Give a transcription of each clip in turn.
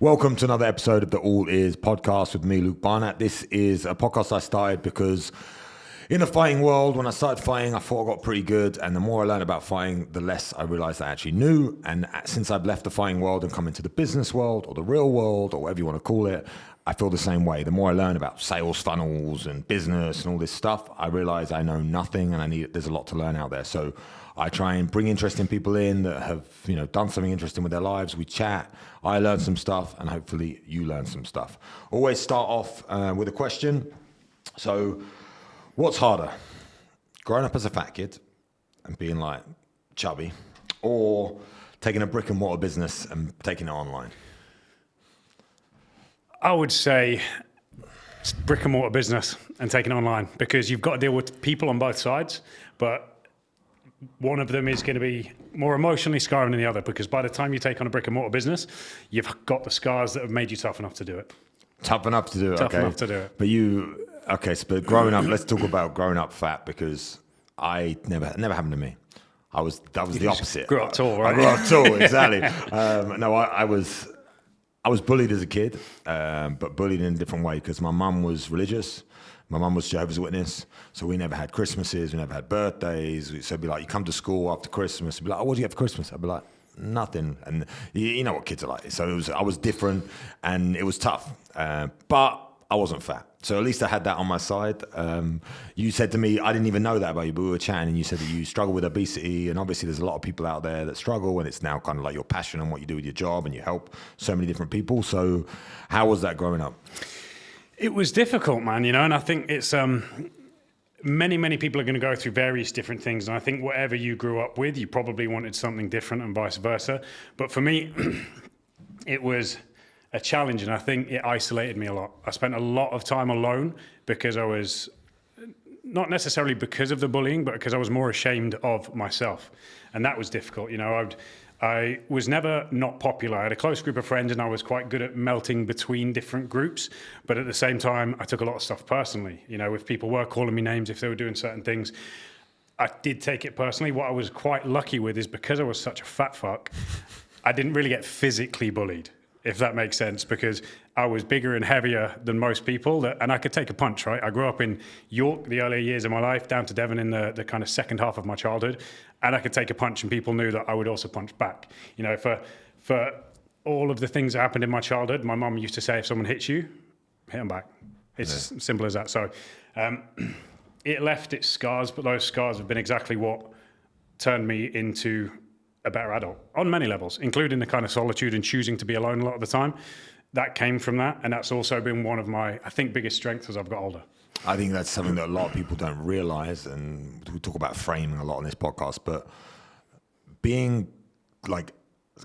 Welcome to another episode of the All Is podcast with me, Luke Barnatt. This is a podcast I started because in the fighting world, when I started fighting, I thought I got pretty good. And the more I learned about fighting, the less I realized I actually knew. And since I've left the fighting world and come into the business world or the real world or whatever you want to call it, I feel the same way. The more I learn about sales funnels and business and all this stuff, I realize I know nothing and there's a lot to learn out there. So I try and bring interesting people in that have, done something interesting with their lives. We chat, I learn some stuff, and hopefully you learn some stuff. Always start off with a question. So what's harder, growing up as a fat kid and being like chubby, or taking a brick and mortar business and taking it online? I would say brick and mortar business and taking it online, because you've got to deal with people on both sides, but one of them is going to be more emotionally scarring than the other, because by the time you take on a brick and mortar business, you've got the scars that have made you tough enough to do it. Tough enough to do it, Tough enough to do it. But growing up, let's talk about growing up fat, because never happened to me. That was the opposite. Grew up tall, right? I grew up tall, exactly. I was bullied as a kid, but bullied in a different way, because my mum was religious. My mum was Jehovah's Witness, so we never had Christmases, we never had birthdays. So it'd be like, you come to school after Christmas, it'd be like, oh, what do you get for Christmas? I'd be like, nothing. And you know what kids are like. So I was different, and it was tough, but I wasn't fat. So at least I had that on my side. You said to me, I didn't even know that about you, but we were chatting, and you said that you struggle with obesity, and obviously there's a lot of people out there that struggle, and it's now kind of like your passion and what you do with your job, and you help so many different people. So how was that growing up? It was difficult, man, and I think it's many people are going to go through various different things, and I think whatever you grew up with, you probably wanted something different and vice versa. But for me, it was a challenge, and I think it isolated me a lot. I spent a lot of time alone because I was, not necessarily because of the bullying, but because I was more ashamed of myself, and that was difficult. I was never not popular. I had a close group of friends, and I was quite good at melting between different groups. But at the same time, I took a lot of stuff personally. If people were calling me names, if they were doing certain things, I did take it personally. What I was quite lucky with is, because I was such a fat fuck, I didn't really get physically bullied, if that makes sense, because I was bigger and heavier than most people, and I could take a punch, right? I grew up in York the earlier years of my life, down to Devon in the kind of second half of my childhood, and I could take a punch, and people knew that I would also punch back. For all of the things that happened in my childhood, my mum used to say, if someone hits you, hit them back. It's as simple as that. So it left its scars, but those scars have been exactly what turned me into a better adult on many levels, including the kind of solitude and choosing to be alone a lot of the time. That came from that, and that's also been one of my, I think, biggest strengths as I've got older. I think that's something that a lot of people don't realize, and we talk about framing a lot on this podcast, but being like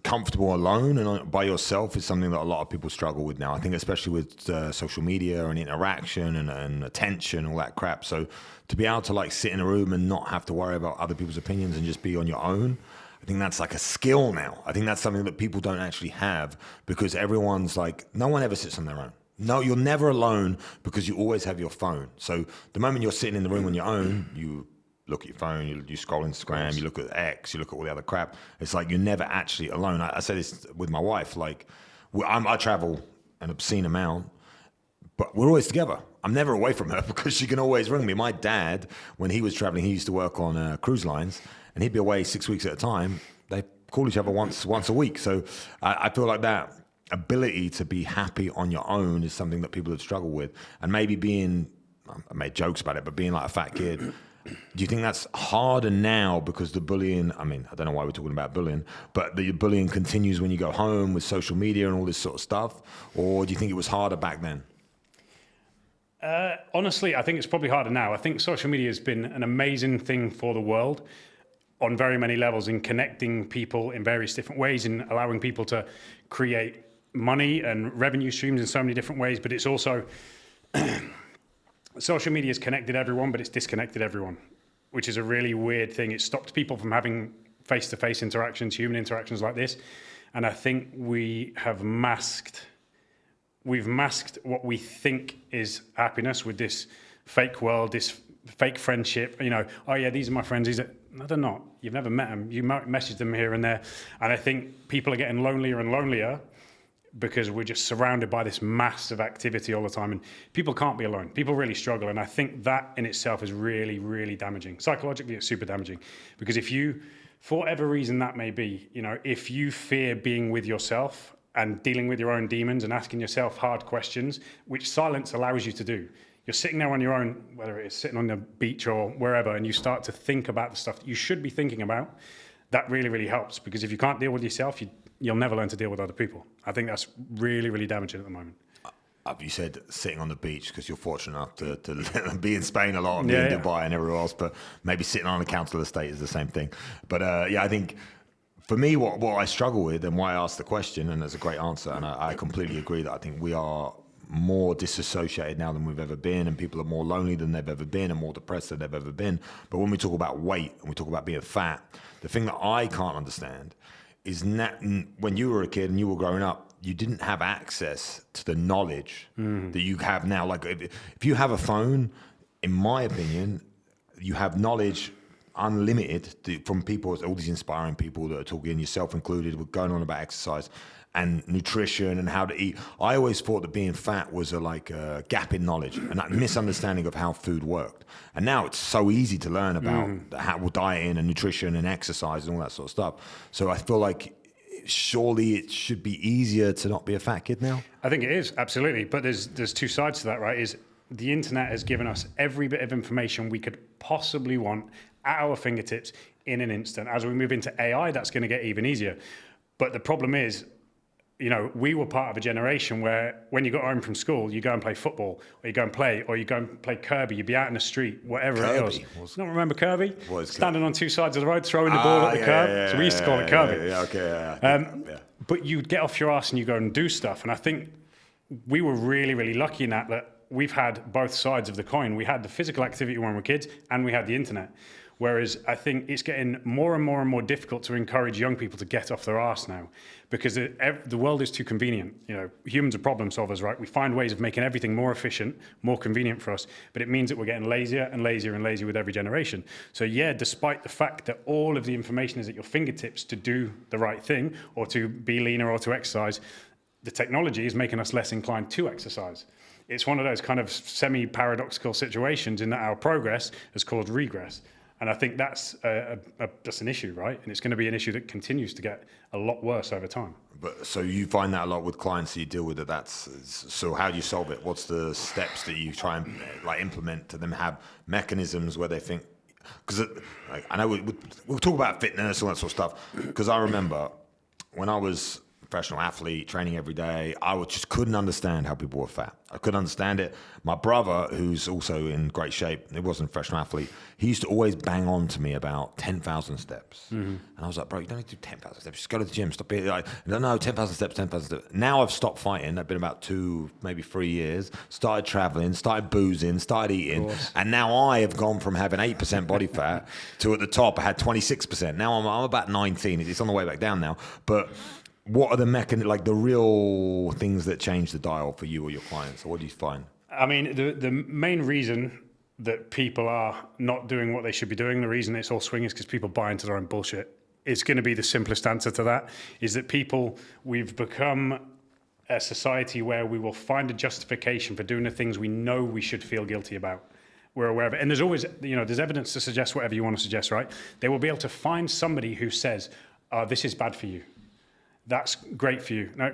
comfortable alone and by yourself is something that a lot of people struggle with now. I think especially with social media and interaction and attention, all that crap. So to be able to like sit in a room and not have to worry about other people's opinions and just be on your own, I think that's like a skill now. I think that's something that people don't actually have, because everyone's like, no one ever sits on their own. No, you're never alone, because you always have your phone. So the moment you're sitting in the room on your own, you look at your phone, you scroll Instagram, you look at X, you look at all the other crap. It's like you're never actually alone. I say this with my wife, like I travel an obscene amount, but we're always together. I'm never away from her, because she can always ring me. My dad, when he was traveling, he used to work on cruise lines, and he'd be away 6 weeks at a time. They call each other once a week. So I feel like that ability to be happy on your own is something that people have struggled with. And maybe I made jokes about it, but being like a fat kid, do you think that's harder now because the bullying, I don't know why we're talking about bullying, but the bullying continues when you go home with social media and all this sort of stuff? Or do you think it was harder back then? Honestly, I think it's probably harder now. I think social media has been an amazing thing for the world on very many levels, in connecting people in various different ways, in allowing people to create money and revenue streams in so many different ways. But it's also, social media has connected everyone, but it's disconnected everyone, which is a really weird thing. It stopped people from having face-to-face interactions, human interactions like this. And I think we've masked what we think is happiness with this fake world, this fake friendship. Oh yeah, these are my friends. No, they're not. You've never met them. You might message them here and there. And I think people are getting lonelier and lonelier because we're just surrounded by this massive activity all the time, and people can't be alone. People really struggle, and I think that in itself is really, really damaging. Psychologically, it's super damaging, because if you, for whatever reason that may be, if you fear being with yourself and dealing with your own demons and asking yourself hard questions, which silence allows you to do. You're sitting there on your own, whether it's sitting on the beach or wherever, and you start to think about the stuff that you should be thinking about. That really, really helps, because if you can't deal with yourself, you'll never learn to deal with other people. I think that's really, really damaging at the moment. You said sitting on the beach because you're fortunate enough to be in Spain a lot and be in Dubai and everywhere else, but maybe sitting on a council estate is the same thing. But I think for me, what I struggle with and why I asked the question, and there's a great answer, and I completely agree that I think we are more disassociated now than we've ever been, and people are more lonely than they've ever been and more depressed than they've ever been. But when we talk about weight and we talk about being fat, the thing that I can't understand is when you were a kid and you were growing up, you didn't have access to the knowledge that you have now. Like if you have a phone, in my opinion, you have knowledge unlimited from people, all these inspiring people that are talking, yourself included, we're going on about exercise and nutrition and how to eat. I always thought that being fat was a gap in knowledge and a misunderstanding of how food worked. And now it's so easy to learn about how dieting and nutrition and exercise and all that sort of stuff. So I feel like surely it should be easier to not be a fat kid now. I think it is, absolutely. But there's two sides to that, right? Is the internet has given us every bit of information we could possibly want at our fingertips in an instant. As we move into AI, that's going to get even easier. But the problem is, we were part of a generation where when you got home from school, you go and play football, or you go and play Kirby, you'd be out in the street, whatever Kirby. it was. Not remember Kirby? Standing on two sides of the road, throwing the ball at the curb. So we used to call it Kirby. But you'd get off your ass and you go and do stuff. And I think we were really, really lucky in that we've had both sides of the coin. We had the physical activity when we were kids, and we had the internet. Whereas I think it's getting more and more and more difficult to encourage young people to get off their arse now, because the world is too convenient. Humans are problem solvers, right? We find ways of making everything more efficient, more convenient for us, but it means that we're getting lazier and lazier and lazier with every generation. So despite the fact that all of the information is at your fingertips to do the right thing or to be leaner or to exercise, the technology is making us less inclined to exercise. It's one of those kind of semi-paradoxical situations in that our progress has caused regress. And I think that's an issue, right? And it's going to be an issue that continues to get a lot worse over time. But so you find that a lot with clients that you deal with. So how do you solve it? What's the steps that you try and implement to them have mechanisms where they think? Because I know we'll talk about fitness and that sort of stuff. Because I remember when I was a professional athlete, training every day, I just couldn't understand how people were fat. I couldn't understand it. My brother, who's also in great shape, he wasn't a professional athlete, he used to always bang on to me about 10,000 steps. And I was like, bro, you don't need to do 10,000 steps. Just go to the gym. Stop being like, no, 10,000 steps, 10,000 steps. Now I've stopped fighting. I've been about 2, maybe 3 years. Started traveling, started boozing, started eating. And now I have gone from having 8% body fat to at the top, I had 26%. Now I'm about 19. It's on the way back down now. But what are the real things that change the dial for you or your clients? Or what do you find? I mean, the main reason that people are not doing what they should be doing, the reason it's all swinging is because people buy into their own bullshit. It's going to be the simplest answer to that, is that we've become a society where we will find a justification for doing the things we know we should feel guilty about. We're aware of it. And there's always, there's evidence to suggest whatever you want to suggest, right? They will be able to find somebody who says, this is bad for you. That's great for you. Now,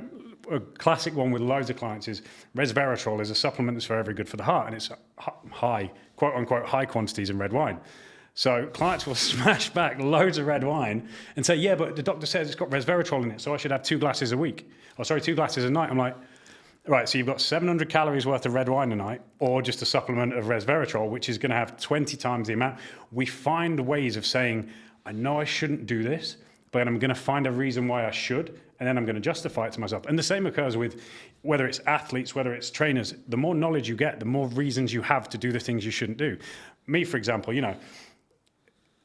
a classic one with loads of clients is Resveratrol is a supplement that's very, very good for the heart, and it's high, quote unquote, high quantities in red wine. So clients will smash back loads of red wine and say, yeah, but the doctor says it's got resveratrol in it, so I should have 2 glasses a week. 2 glasses a night. I'm like, right, so you've got 700 calories worth of red wine a night, or just a supplement of resveratrol, which is going to have 20 times the amount. We find ways of saying, I know I shouldn't do this, but I'm going to find a reason why I should, and then I'm going to justify it to myself. And the same occurs with whether it's athletes, whether it's trainers. The more knowledge you get, the more reasons you have to do the things you shouldn't do. Me, for example,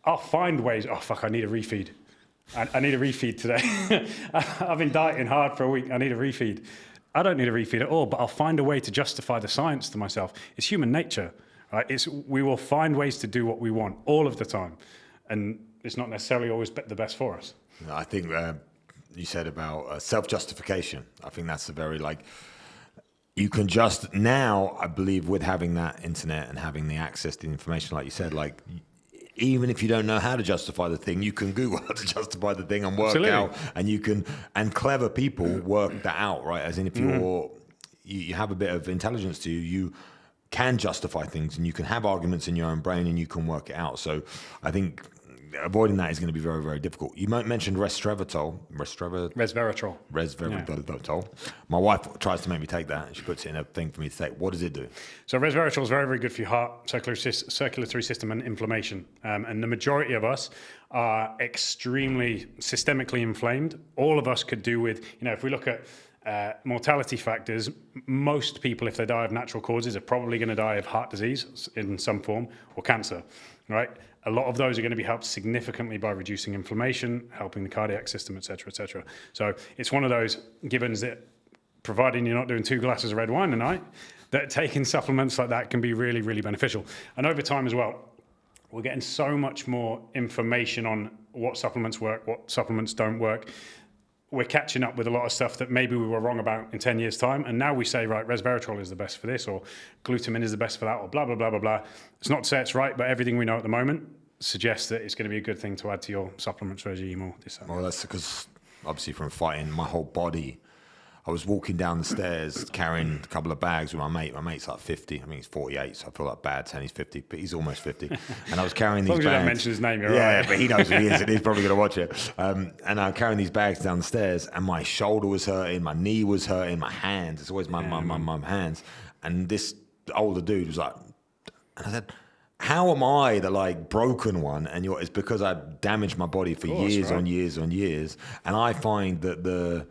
I'll find ways, I need a refeed. I need a refeed today. I've been dieting hard for a week. I need a refeed. I don't need a refeed at all, but I'll find a way to justify the science to myself. It's human nature, right? We will find ways to do what we want all of the time. And it's not necessarily always the best for us. I think you said about self-justification. I think that's a very you can just now, I believe, with having that internet and having the access to the information, like you said, even if you don't know how to justify the thing, you can Google how to justify the thing and work out, and clever people work that out, right? As in, if you have a bit of intelligence to you, you can justify things and you can have arguments in your own brain and you can work it out. So I think avoiding that is going to be very, very difficult. You mentioned Resveratrol. My wife tries to make me take that. She puts it in a thing for me to take. What does it do? So Resveratrol is very, very good for your heart, circulatory system, and inflammation. And the majority of us are extremely systemically inflamed. All of us could do with, if we look at mortality factors, most people, if they die of natural causes, are probably going to die of heart disease in some form or cancer, right? A lot of those are going to be helped significantly by reducing inflammation, helping the cardiac system, et cetera, et cetera. So it's one of those givens that, providing you're not doing 2 glasses of red wine a night, that taking supplements like that can be really, really beneficial. And over time as well, we're getting so much more information on what supplements work, what supplements don't work. We're catching up with a lot of stuff that maybe we were wrong about in 10 years' time. And now we say, right, resveratrol is the best for this, or glutamine is the best for that, or blah, blah, blah, blah, blah. It's not to say it's right, but everything we know at the moment suggests that it's going to be a good thing to add to your supplements regime or this. Well, that's because obviously from fighting, my whole body, I was walking down the stairs carrying a couple of bags with my mate. My mate's like 50. I mean, he's 48, so I feel like bad saying he's 50, but he's almost 50. And I was carrying these bags. As long as you don't mention his name, you're right. Yeah, but he knows who he is, and he's probably going to watch it. And I'm carrying these bags down the stairs, and my shoulder was hurting, my knee was hurting, my hands. It's always my hands. And this older dude was like, and I said, how am I the broken one? And it's because I damaged my body for years on years on years. And I find that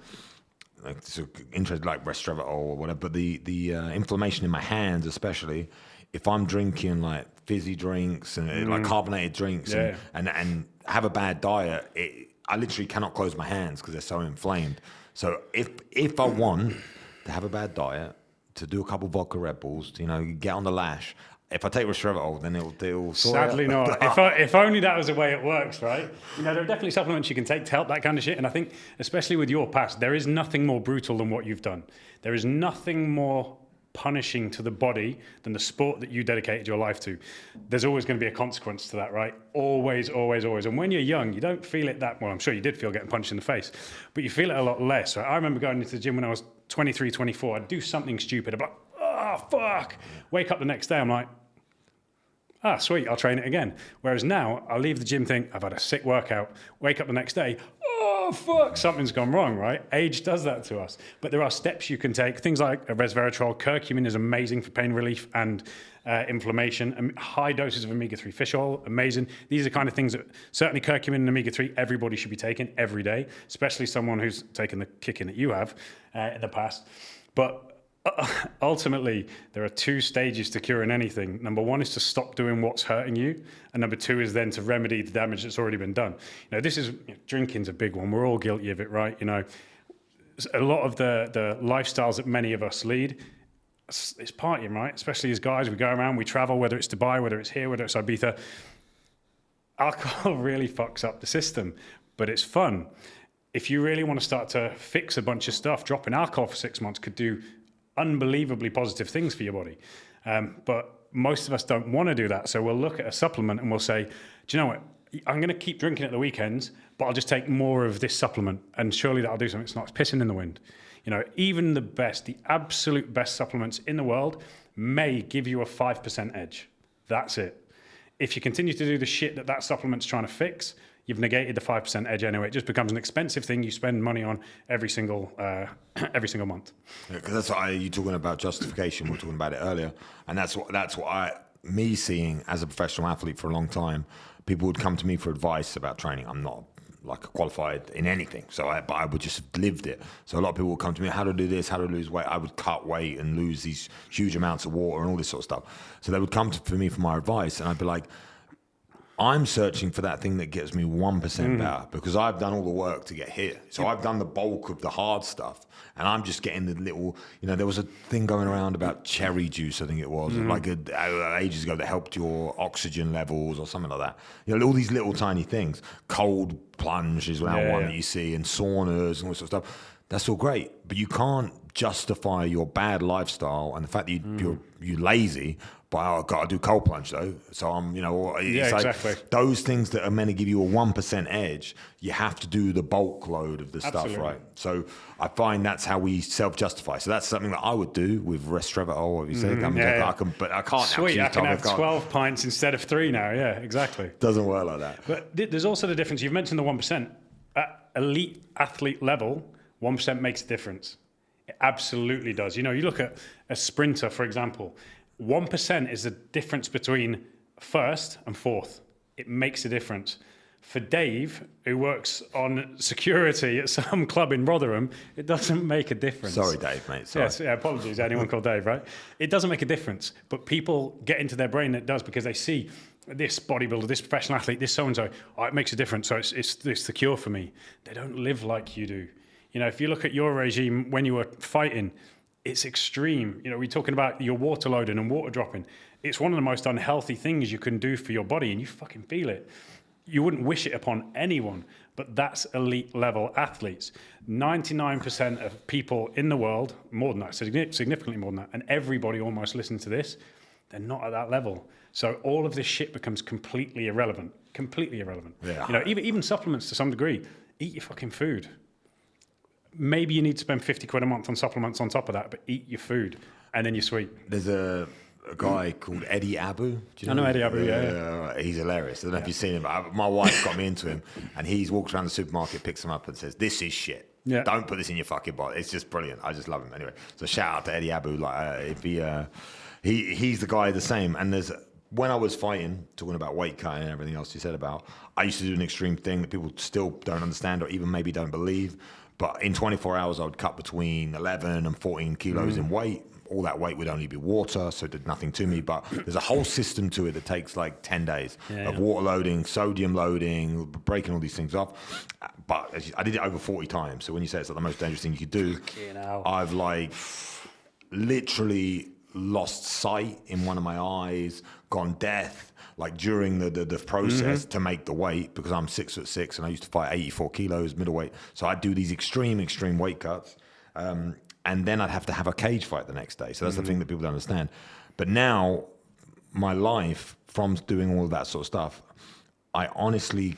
interest like Resveratrol or whatever, but the inflammation in my hands, especially if I'm drinking fizzy drinks and carbonated drinks and have a bad diet, I literally cannot close my hands because they're so inflamed. So if I want to have a bad diet, to do a couple vodka Red Bulls, get on the lash. If I take Resveratrol, then it'll sadly not. If only that was the way it works, right? There are definitely supplements you can take to help that kind of shit. And I think, especially with your past, there is nothing more brutal than what you've done. There is nothing more punishing to the body than the sport that you dedicated your life to. There's always going to be a consequence to that, right? Always, always, always. And when you're young, you don't feel it that well. I'm sure you did feel getting punched in the face, but you feel it a lot less. Right? I remember going into the gym when I was 23, 24. I'd do something stupid. I'd be like, oh, fuck. Wake up the next day, I'm like, sweet, I'll train it again. Whereas now, I'll leave the gym, think, I've had a sick workout, wake up the next day, oh, fuck, something's gone wrong, right? Age does that to us. But there are steps you can take. Things like resveratrol, curcumin is amazing for pain relief and inflammation. And high doses of omega-3 fish oil, amazing. These are kind of things that, certainly curcumin and omega-3, everybody should be taking every day, especially someone who's taken the kicking that you have in the past. But ultimately, there are 2 stages to curing anything. Number 1 is to stop doing what's hurting you, and number 2 is then to remedy the damage that's already been done. This is drinking's a big one. We're all guilty of it, right? A lot of the lifestyles that many of us lead, it's partying, right? Especially as guys, we go around, we travel, whether it's Dubai, whether it's here, whether it's Ibiza. Alcohol really fucks up the system, but it's fun. If you really want to start to fix a bunch of stuff, dropping alcohol for 6 months could do unbelievably positive things for your body. But most of us don't want to do that. So we'll look at a supplement and we'll say, do you know what? I'm going to keep drinking at the weekends, but I'll just take more of this supplement. And surely that'll do something. It's not. It's pissing in the wind. Even the absolute best supplements in the world may give you a 5% edge. That's it. If you continue to do the shit that supplement's trying to fix, you've negated the 5% edge anyway. It just becomes an expensive thing you spend money on every single month. Because that's what you talking about justification. We were talking about it earlier, and that's what me seeing as a professional athlete for a long time. People would come to me for advice about training. I'm not qualified in anything, but I would just have lived it. So a lot of people would come to me, how to do this, how to lose weight. I would cut weight and lose these huge amounts of water and all this sort of stuff. So they would come for me for my advice, and I'd be like, I'm searching for that thing that gets me 1% better because I've done all the work to get here. So I've done the bulk of the hard stuff, and I'm just getting the little, there was a thing going around about cherry juice, I think it was, like ages ago, that helped your oxygen levels or something like that. All these little tiny things. Cold plunge is one that you see, and saunas and all sorts of stuff. That's all great, but you can't justify your bad lifestyle and the fact that you're lazy. But I've got to do cold plunge though, so I'm, it's exactly. Those things that are meant to give you a 1% edge, you have to do the bulk load of the stuff, right? So I find that's how we self-justify. So that's something that I would do with Resveratrol, what you said. But I can't. Sweet, I can have 12 pints instead of 3 now. Yeah, exactly. Doesn't work like that. But there's also the difference. You've mentioned the 1%. At elite athlete level, 1% makes a difference. It absolutely does. You look at a sprinter, for example. 1% is the difference between first and fourth. It makes a difference. For Dave, who works on security at some club in Rotherham, it doesn't make a difference. Sorry, Dave, mate. Sorry. Yes, apologies. Anyone called Dave, right? It doesn't make a difference. But people get into their brain that it does because they see this bodybuilder, this professional athlete, this so-and-so. Oh, it makes a difference. So it's the cure for me. They don't live like you do. If you look at your regime when you were fighting, it's extreme. We're talking about your water loading and water dropping. It's one of the most unhealthy things you can do for your body, and you fucking feel it. You wouldn't wish it upon anyone, but that's elite level athletes. 99% of people in the world, more than that, significantly more than that, and everybody almost listens to this, they're not at that level. So all of this shit becomes completely irrelevant. Completely irrelevant. Yeah. Even supplements to some degree. Eat your fucking food. Maybe you need to spend 50 quid a month on supplements on top of that, but eat your food and then you're sweet. There's a guy called Eddie Abu. I know Eddie Abu, yeah. He's hilarious. I don't know if you've seen him, but my wife got me into him, and he walks around the supermarket, picks him up and says, "This is shit. Yeah. Don't put this in your fucking body." It's just brilliant. I just love him. Anyway, so shout out to Eddie Abu. He's the guy the same. And when I was fighting, talking about weight cutting and everything else you said about, I used to do an extreme thing that people still don't understand or even maybe don't believe. But in 24 hours, I would cut between 11 and 14 kilos in weight. All that weight would only be water, so it did nothing to me. But there's a whole system to it that takes like 10 days of water loading, sodium loading, breaking all these things off. But I did it over 40 times. So when you say it's like the most dangerous thing you could do, I've literally lost sight in one of my eyes, gone deaf. During the process to make the weight, because I'm 6'6" and I used to fight 84 kilos middleweight. So I'd do these extreme weight cuts. And then I'd have to have a cage fight the next day. So that's the thing that people don't understand. But now my life from doing all of that sort of stuff, I honestly,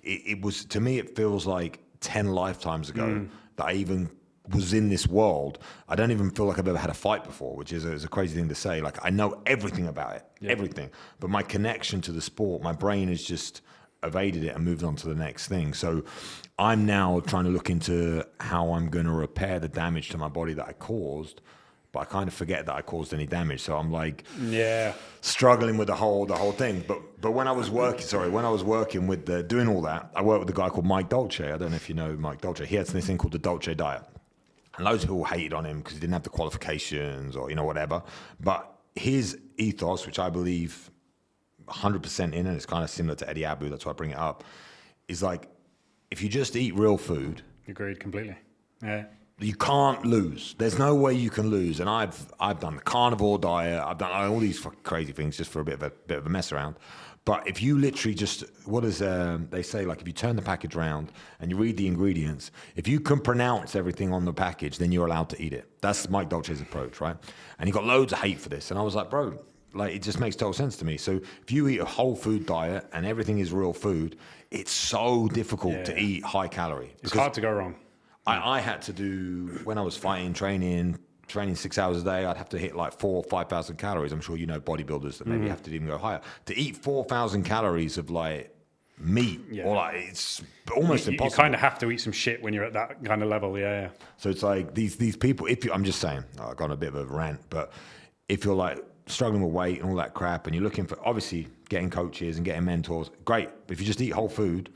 to me, it feels like 10 lifetimes ago that I even was in this world. I don't even feel like I've ever had a fight before, which is a crazy thing to say. I know everything about it, everything. But my connection to the sport, my brain has just evaded it and moved on to the next thing. So I'm now trying to look into how I'm going to repair the damage to my body that I caused, but I kind of forget that I caused any damage. So I'm struggling with the whole thing. But when I was working with doing all that, I worked with a guy called Mike Dolce. I don't know if you know Mike Dolce. He had this thing called the Dolce diet. And loads of people hated on him because he didn't have the qualifications or, whatever. But his ethos, which I believe 100% in, and it's kind of similar to Eddie Abu, that's why I bring it up, is if you just eat real food. Agreed, completely. Yeah. You can't lose. There's no way you can lose. And I've done the carnivore diet. I've done all these fucking crazy things just for a bit of a mess around. But if you literally just, they say, if you turn the package around and you read the ingredients, if you can pronounce everything on the package, then you're allowed to eat it. That's Mike Dolce's approach, right? And he got loads of hate for this. And I was like, bro, it just makes total sense to me. So if you eat a whole food diet and everything is real food, it's so difficult to eat high calorie. It's hard to go wrong. I had to do, when I was fighting, training 6 hours a day, I'd have to hit 4,000 or 5,000 calories. I'm sure you know bodybuilders that maybe have to even go higher. To eat 4,000 calories of meat, or it's almost impossible. You kind of have to eat some shit when you're at that kind of level, yeah. So it's these people, I'm just saying, I've gone a bit of a rant, but if you're struggling with weight and all that crap and you're looking for, obviously, getting coaches and getting mentors, great. But if you just eat whole food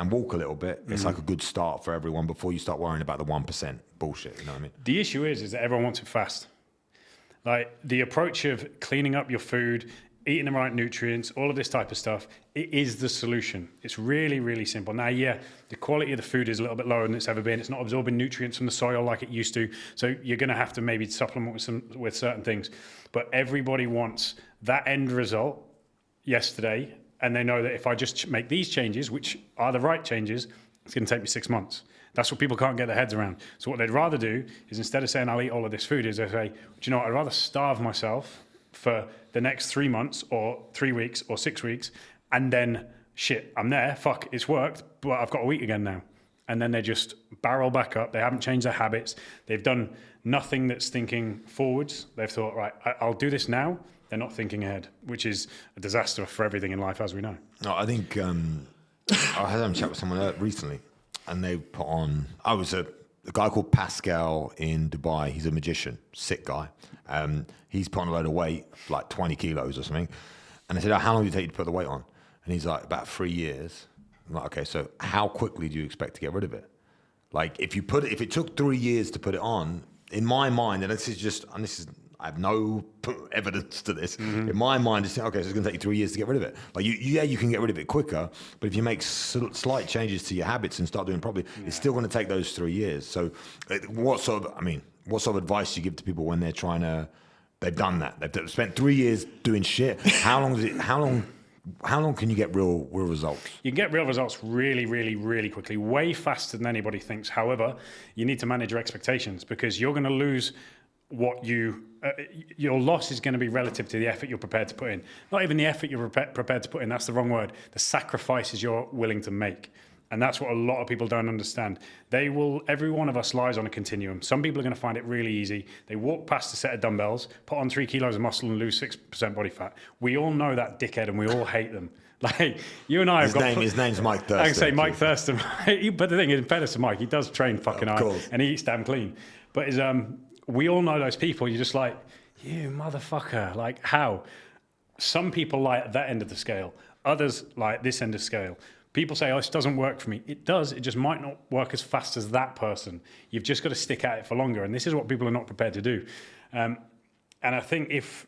and walk a little bit, it's a good start for everyone before you start worrying about the 1% bullshit, you know what I mean? The issue is that everyone wants it fast. The approach of cleaning up your food, eating the right nutrients, all of this type of stuff, it is the solution. It's really, really simple. Now, yeah, the quality of the food is a little bit lower than it's ever been. It's not absorbing nutrients from the soil like it used to. So you're going to have to maybe supplement with certain things. But everybody wants that end result yesterday. And they know that if I just make these changes, which are the right changes, it's going to take me 6 months. That's what people can't get their heads around. So what they'd rather do is, instead of saying I'll eat all of this food, is they say, do you know what, I'd rather starve myself for the next 3 months or 3 weeks or 6 weeks, and then shit, I'm there, fuck, it's worked, but I've got a week again now. And then they just barrel back up. They haven't changed their habits. They've done nothing that's thinking forwards. They've thought, right, I'll do this now. They're not thinking ahead, which is a disaster for everything in life, as we know. No, I think I had a chat with someone recently, and they put on, I was a guy called Pascal in Dubai. He's a magician, sick guy. He's put on a load of weight, like 20 kilos or something. And I said, how long did it take you to put the weight on? And he's like, about 3 years. I'm like, okay, so how quickly do you expect to get rid of it? Like, if it took 3 years to put it on, in my mind, and I have no evidence to this. Mm-hmm. In my mind, it's okay, so it's going to take you 3 years to get rid of it. Like, you can get rid of it quicker, but if you make slight changes to your habits and start doing it properly, it's still going to take those 3 years. So, what sort of advice do you give to people when they're trying to? They've done that. They've spent 3 years doing shit. How long can you get real results? You can get real results really, really, really quickly, way faster than anybody thinks. However, you need to manage your expectations, because you're going to lose what your loss is going to be relative to the effort you're prepared to put in. Not even the effort you're prepared to put in, that's the wrong word. The sacrifices you're willing to make. And that's what a lot of people don't understand. Every one of us lies on a continuum. Some people are going to find it really easy. They walk past a set of dumbbells, put on 3 kilos of muscle and lose 6% body fat. We all know that dickhead, and we all hate them. Like, you and I have his name's Mike Thurston. I can say Mike Thurston. But the thing is, in fairness to Mike, he does train fucking hard, and he eats damn clean. But we all know those people. You're just like, you motherfucker. Like, how? Some people lie at that end of the scale. Others lie at this end of the scale. People say, oh, this doesn't work for me. It does. It just might not work as fast as that person. You've just got to stick at it for longer. And this is what people are not prepared to do. And I think if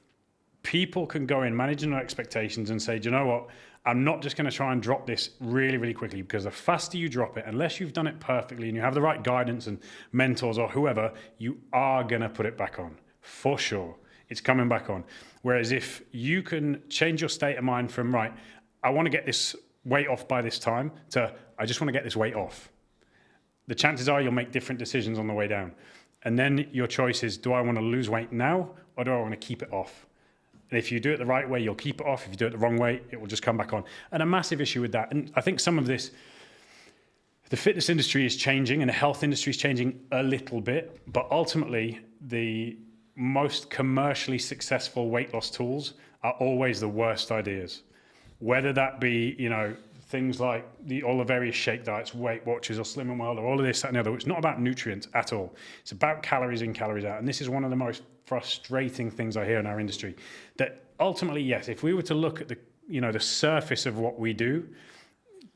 people can go in managing their expectations and say, do you know what? I'm not just going to try and drop this really, really quickly, because the faster you drop it, unless you've done it perfectly and you have the right guidance and mentors or whoever, you are going to put it back on. For sure. It's coming back on. Whereas if you can change your state of mind from, right, I want to get this weight off by this time, to I just want to get this weight off, the chances are you'll make different decisions on the way down. And then your choice is, do I want to lose weight now, or do I want to keep it off? And if you do it the right way, you'll keep it off. If you do it the wrong way, it will just come back on. And a massive issue with that, and I think some of this, the fitness industry is changing and the health industry is changing a little bit, but ultimately the most commercially successful weight loss tools are always the worst ideas. Whether that be, things like all the various shake diets, Weight Watchers or Slim and Well, or all of this, that and the other. It's not about nutrients at all. It's about calories in, calories out. And this is one of the most frustrating things I hear in our industry. That ultimately, yes, if we were to look at the surface of what we do,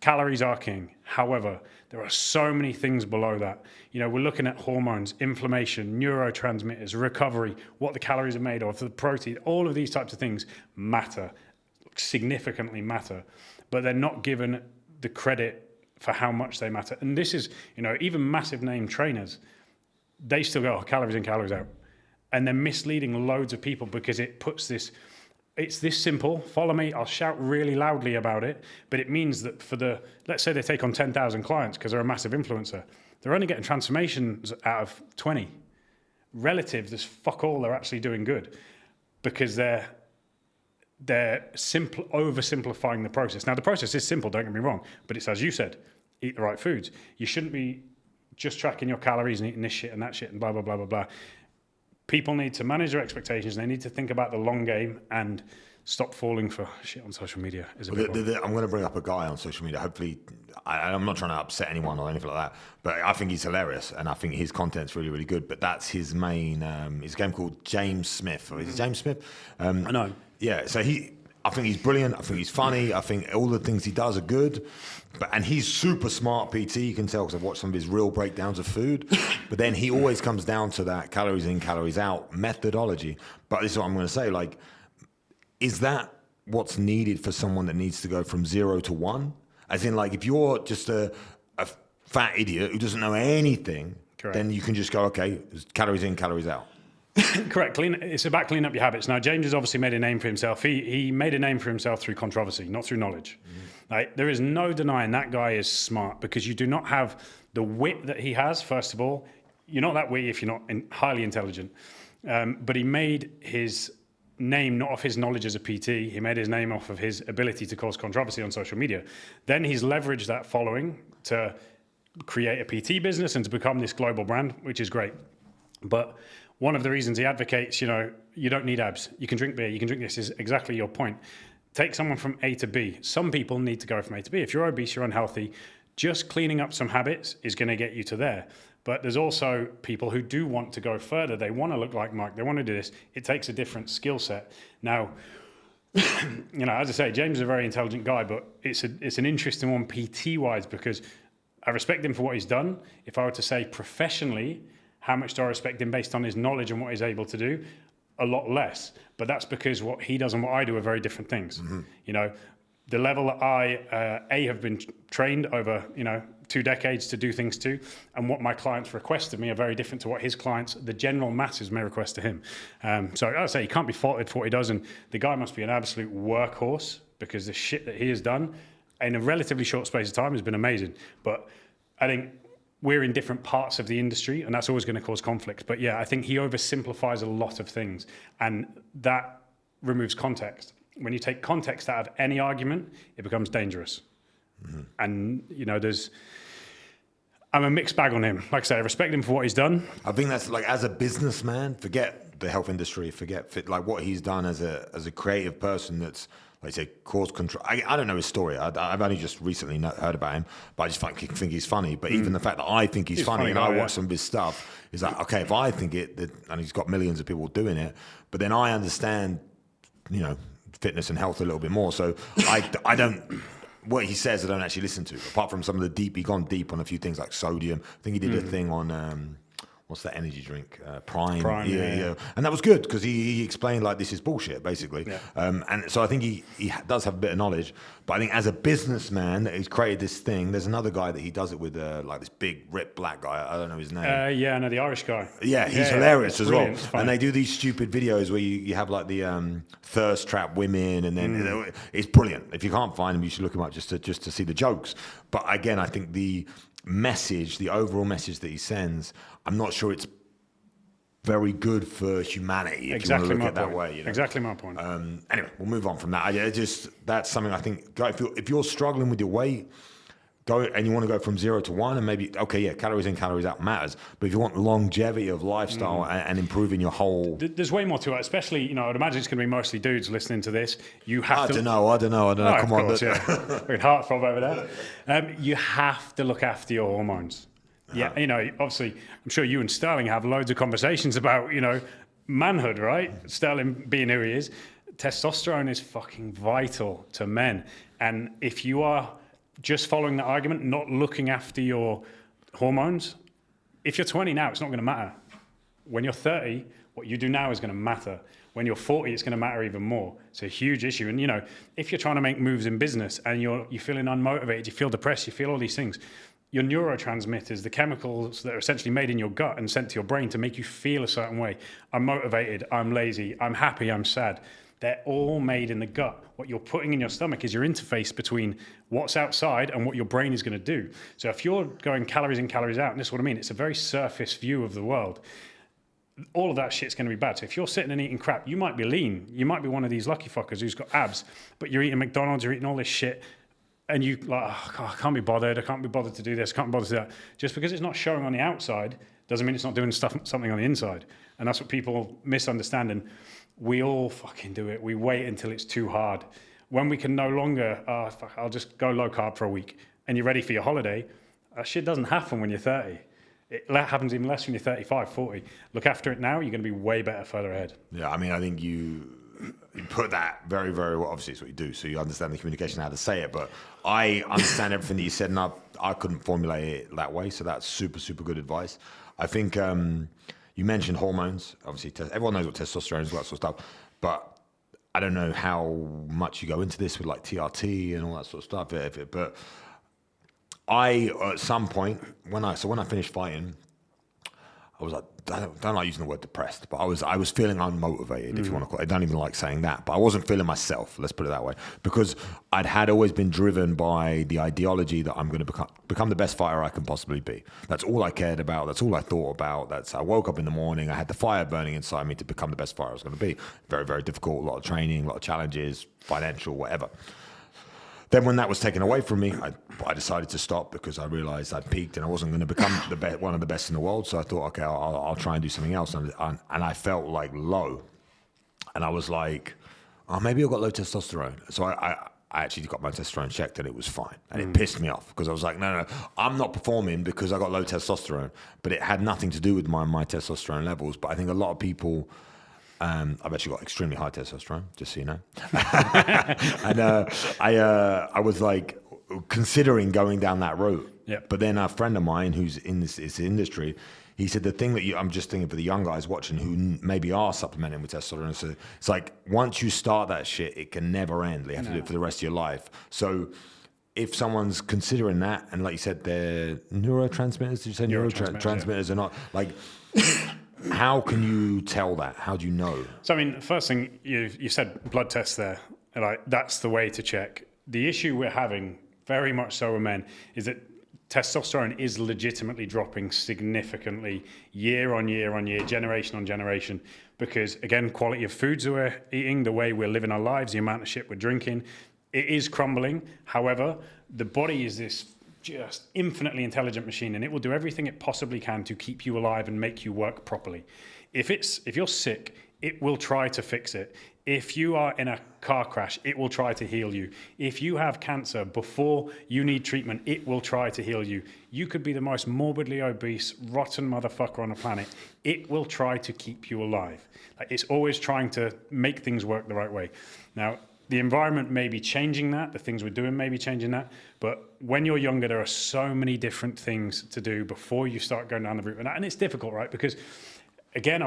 calories are king. However, there are so many things below that. We're looking at hormones, inflammation, neurotransmitters, recovery, what the calories are made of, the protein, all of these types of things matter, significantly matter, but they're not given the credit for how much they matter. And this is, even massive name trainers, they still go, calories in, calories out. And they're misleading loads of people, because it's this simple. Follow me, I'll shout really loudly about it, but it means that let's say they take on 10,000 clients because they're a massive influencer, they're only getting transformations out of 20. Relative, there's fuck all they're actually doing good, because they're oversimplifying the process. Now, the process is simple, don't get me wrong, but it's, as you said, eat the right foods. You shouldn't be just tracking your calories and eating this shit and that shit and blah, blah, blah, blah, blah. People need to manage their expectations. They need to think about the long game and stop falling for shit on social media. I'm going to bring up a guy on social media. Hopefully, I'm not trying to upset anyone or anything like that, but I think he's hilarious and I think his content's really, really good. But that's his main, his game called James Smith. Or is it James Smith? I know. Yeah, so I think he's brilliant. I think he's funny. I think all the things he does are good. And he's super smart PT. You can tell because I've watched some of his real breakdowns of food. But then he always comes down to that calories in, calories out methodology. But this is what I'm going to say. Like, is that what's needed for someone that needs to go from 0 to 1. As in, like, if you're just a fat idiot who doesn't know anything, Correct. then you can just go, okay, calories in, calories out. Correct. It's about cleaning up your habits. Now, James has obviously made a name for himself. He made a name for himself through controversy, not through knowledge. Like, there is no denying that guy is smart, because you do not have the wit that he has, first of all. You're not that witty if you're not highly intelligent. But he made his name not off his knowledge as a PT. He made his name off of his ability to cause controversy on social media. Then he's leveraged that following to create a PT business and to become this global brand, which is great. But one of the reasons he advocates, you don't need abs. You can drink beer, you can drink this, is exactly your point. Take someone from A to B. Some people need to go from A to B. If you're obese, you're unhealthy, just cleaning up some habits is going to get you to there. But there's also people who do want to go further. They want to look like Mike. They want to do this. It takes a different skill set. Now, as I say, James is a very intelligent guy, but it's an interesting one PT-wise, because I respect him for what he's done. If I were to say professionally, how much do I respect him based on his knowledge and what he's able to do? A lot less. But that's because what he does and what I do are very different things. Mm-hmm. The level that I have been trained over 2 decades to do things to, and what my clients request of me are very different to what his clients, the general masses, may request to him. So I say he can't be faulted for what he does, and the guy must be an absolute workhorse, because the shit that he has done in a relatively short space of time has been amazing. But I think we're in different parts of the industry, and that's always going to cause conflict. But yeah, I think he oversimplifies a lot of things, and that removes context. When you take context out of any argument, it becomes dangerous. Mm-hmm. And, I'm a mixed bag on him. Like I say, I respect him for what he's done. I think that's like, as a businessman, forget the health industry, forget like what he's done as a creative person that's, like I say, cause control. I don't know his story. I've only just recently heard about him, but I just think he's funny. But even the fact that I think he's funny and I watch some of his stuff is like, okay, if I think it, and he's got millions of people doing it, but then I understand, fitness and health a little bit more. So I don't, what he says I don't actually listen to, apart from some of the he's gone deep on a few things like sodium. I think he did a thing on, what's that energy drink? Prime. Yeah. And that was good, because he explained, like, this is bullshit, basically. Yeah. And so I think he does have a bit of knowledge. But I think as a businessman, he's created this thing. There's another guy that he does it with, like this big, ripped black guy. I don't know his name. The Irish guy. Yeah, he's hilarious as well. And they do these stupid videos where you have like the thirst trap women, and then it's brilliant. If you can't find him, you should look him up just to see the jokes. But again, I think the message, the overall message that he sends, I'm not sure it's very good for humanity, if you want to look at it that way. Exactly my point. Anyway, we'll move on from that. That's something I think, if you're struggling with your weight, go and you want to go from 0 to 1, and maybe, calories in, calories out matters. But if you want longevity of lifestyle and improving your whole... There's way more to it, especially, I'd imagine it's going to be mostly dudes listening to this. I don't know. Oh, Come on. Course, heartthrob over there. You have to look after your hormones. Yeah, obviously, I'm sure you and Sterling have loads of conversations about, manhood, right? Sterling being who he is. Testosterone is fucking vital to men. And if you are just following that argument, not looking after your hormones, if you're 20 now, it's not going to matter. When you're 30, what you do now is going to matter. When you're 40, it's going to matter even more. It's a huge issue. And, if you're trying to make moves in business and you're feeling unmotivated, you feel depressed, you feel all these things, your neurotransmitters, the chemicals that are essentially made in your gut and sent to your brain to make you feel a certain way. I'm motivated, I'm lazy, I'm happy, I'm sad. They're all made in the gut. What you're putting in your stomach is your interface between what's outside and what your brain is going to do. So if you're going calories in, calories out, and this is what I mean, it's a very surface view of the world. All of that shit's going to be bad. So if you're sitting and eating crap, you might be lean. You might be one of these lucky fuckers who's got abs, but you're eating McDonald's, you're eating all this shit, and you I can't be bothered. I can't be bothered to do this. I can't be bothered to do that. Just because it's not showing on the outside doesn't mean it's not doing something on the inside. And that's what people misunderstand. And we all fucking do it. We wait until it's too hard. When we can no longer, I'll just go low carb for a week, and you're ready for your holiday. That shit doesn't happen when you're 30. It happens even less when you're 35, 40. Look after it now, you're going to be way better further ahead. Yeah, I mean, I think you put that very, very well. Obviously, it's what you do, so you understand the communication, how to say it. But I understand everything that you said, and I couldn't formulate it that way. So that's super, super good advice. I think you mentioned hormones. Obviously, everyone knows what testosterone is, all that sort of stuff. But I don't know how much you go into this with like TRT and all that sort of stuff, but I, at some point, when I finished fighting, I was like, I don't like using the word depressed, but I was feeling unmotivated, if you want to call it. I don't even like saying that, but I wasn't feeling myself, let's put it that way, because had always been driven by the ideology that I'm going to become the best fighter I can possibly be. That's all I cared about. That's all I thought about. I woke up in the morning, I had the fire burning inside me to become the best fighter I was going to be. Very, very difficult, a lot of training, a lot of challenges, financial, whatever. Then when that was taken away from me, I decided to stop because I realized I'd peaked and I wasn't going to become one of the best in the world. So I thought, okay, I'll try and do something else. And I felt like low. And I was like, oh, maybe I've got low testosterone. So I actually got my testosterone checked and it was fine. And it pissed me off because I was like, no, I'm not performing because I got low testosterone. But it had nothing to do with my testosterone levels. But I think a lot of people... I've actually got extremely high testosterone, just so you know. And I was like considering going down that route. Yep. But then a friend of mine who's in this industry, he said the thing that I'm just thinking for the young guys watching who maybe are supplementing with testosterone. So it's like once you start that shit, it can never end. You have to do it for the rest of your life. So if someone's considering that, and like you said, they're neurotransmitters, did you say neurotransmitters are not like... How can you tell that? How do you know? So, I mean, the first thing you said blood tests there. Like, that's the way to check. The issue we're having, very much so with men, is that testosterone is legitimately dropping significantly year on year on year, generation on generation, because, again, quality of foods that we're eating, the way we're living our lives, the amount of shit we're drinking, it is crumbling. However, the body is this just infinitely intelligent machine, and it will do everything it possibly can to keep you alive and make you work properly. If you're sick, it will try to fix it. If you are in a car crash, it will try to heal you. If you have cancer before you need treatment, it will try to heal you. You could be the most morbidly obese, rotten motherfucker on the planet. It will try to keep you alive. Like, it's always trying to make things work the right way. Now, the environment may be changing that, the things we're doing may be changing that, but when you're younger, there are so many different things to do before you start going down the route. And it's difficult, right? Because, again,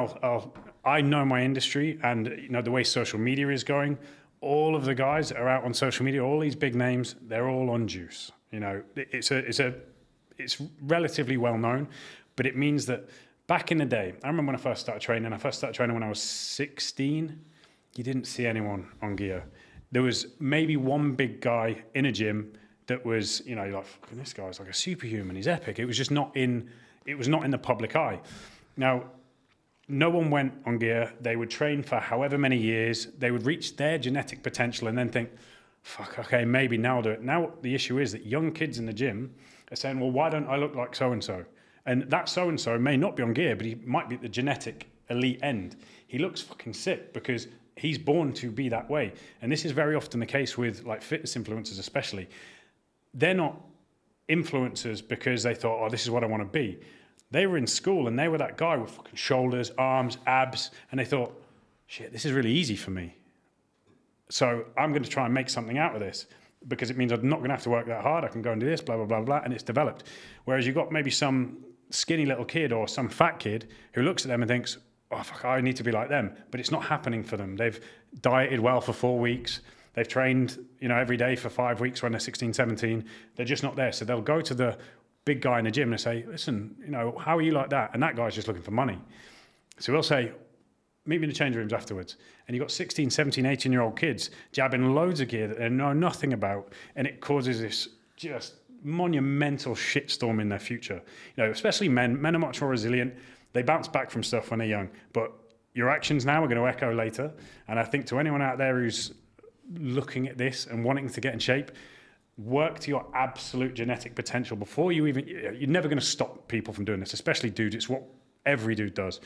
I know my industry and the way social media is going. All of the guys that are out on social media, all these big names, they're all on juice. It's relatively well known, but it means that back in the day, I remember when I first started training when I was 16, you didn't see anyone on gear. There was maybe one big guy in a gym that was, like, fucking this guy's like a superhuman. He's epic. It was just not in the public eye. Now, no one went on gear. They would train for however many years. They would reach their genetic potential and then think, fuck, okay, maybe now I'll do it. Now, the issue is that young kids in the gym are saying, well, why don't I look like so-and-so? And that so-and-so may not be on gear, but he might be at the genetic elite end. He looks fucking sick because he's born to be that way. And this is very often the case with like fitness influencers especially. They're not influencers because they thought, oh, this is what I want to be. They were in school and they were that guy with fucking shoulders, arms, abs, and they thought, shit, this is really easy for me. So I'm going to try and make something out of this because it means I'm not going to have to work that hard. I can go and do this, blah, blah, blah, blah, and it's developed. Whereas you've got maybe some skinny little kid or some fat kid who looks at them and thinks, oh, fuck, I need to be like them. But it's not happening for them. They've dieted well for 4 weeks. They've trained, every day for 5 weeks when they're 16, 17. They're just not there. So they'll go to the big guy in the gym and say, listen, how are you like that? And that guy's just looking for money. So we'll say, meet me in the change rooms afterwards. And you've got 16, 17, 18-year-old kids jabbing loads of gear that they know nothing about. And it causes this just monumental shitstorm in their future. Especially men. Men are much more resilient. They bounce back from stuff when they're young, but your actions now are going to echo later. And I think to anyone out there who's looking at this and wanting to get in shape, work to your absolute genetic potential before you're never going to stop people from doing this, especially dudes. It's what every dude does.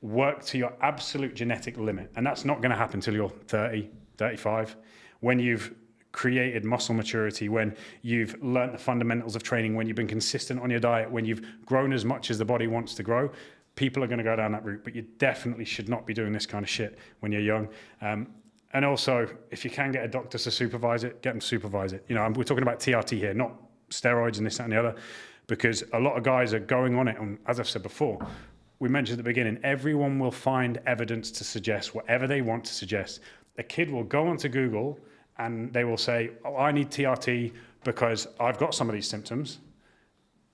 Work to your absolute genetic limit. And that's not going to happen until you're 30, 35, when you've created muscle maturity, when you've learnt the fundamentals of training, when you've been consistent on your diet, when you've grown as much as the body wants to grow. People are going to go down that route, but you definitely should not be doing this kind of shit when you're young. And also, if you can get a doctor to supervise it, get them to supervise it. We're talking about TRT here, not steroids and this, that, and the other, because a lot of guys are going on it. And as I've said before, we mentioned at the beginning, everyone will find evidence to suggest whatever they want to suggest. a kid will go onto Google and they will say, oh, I need TRT because I've got some of these symptoms.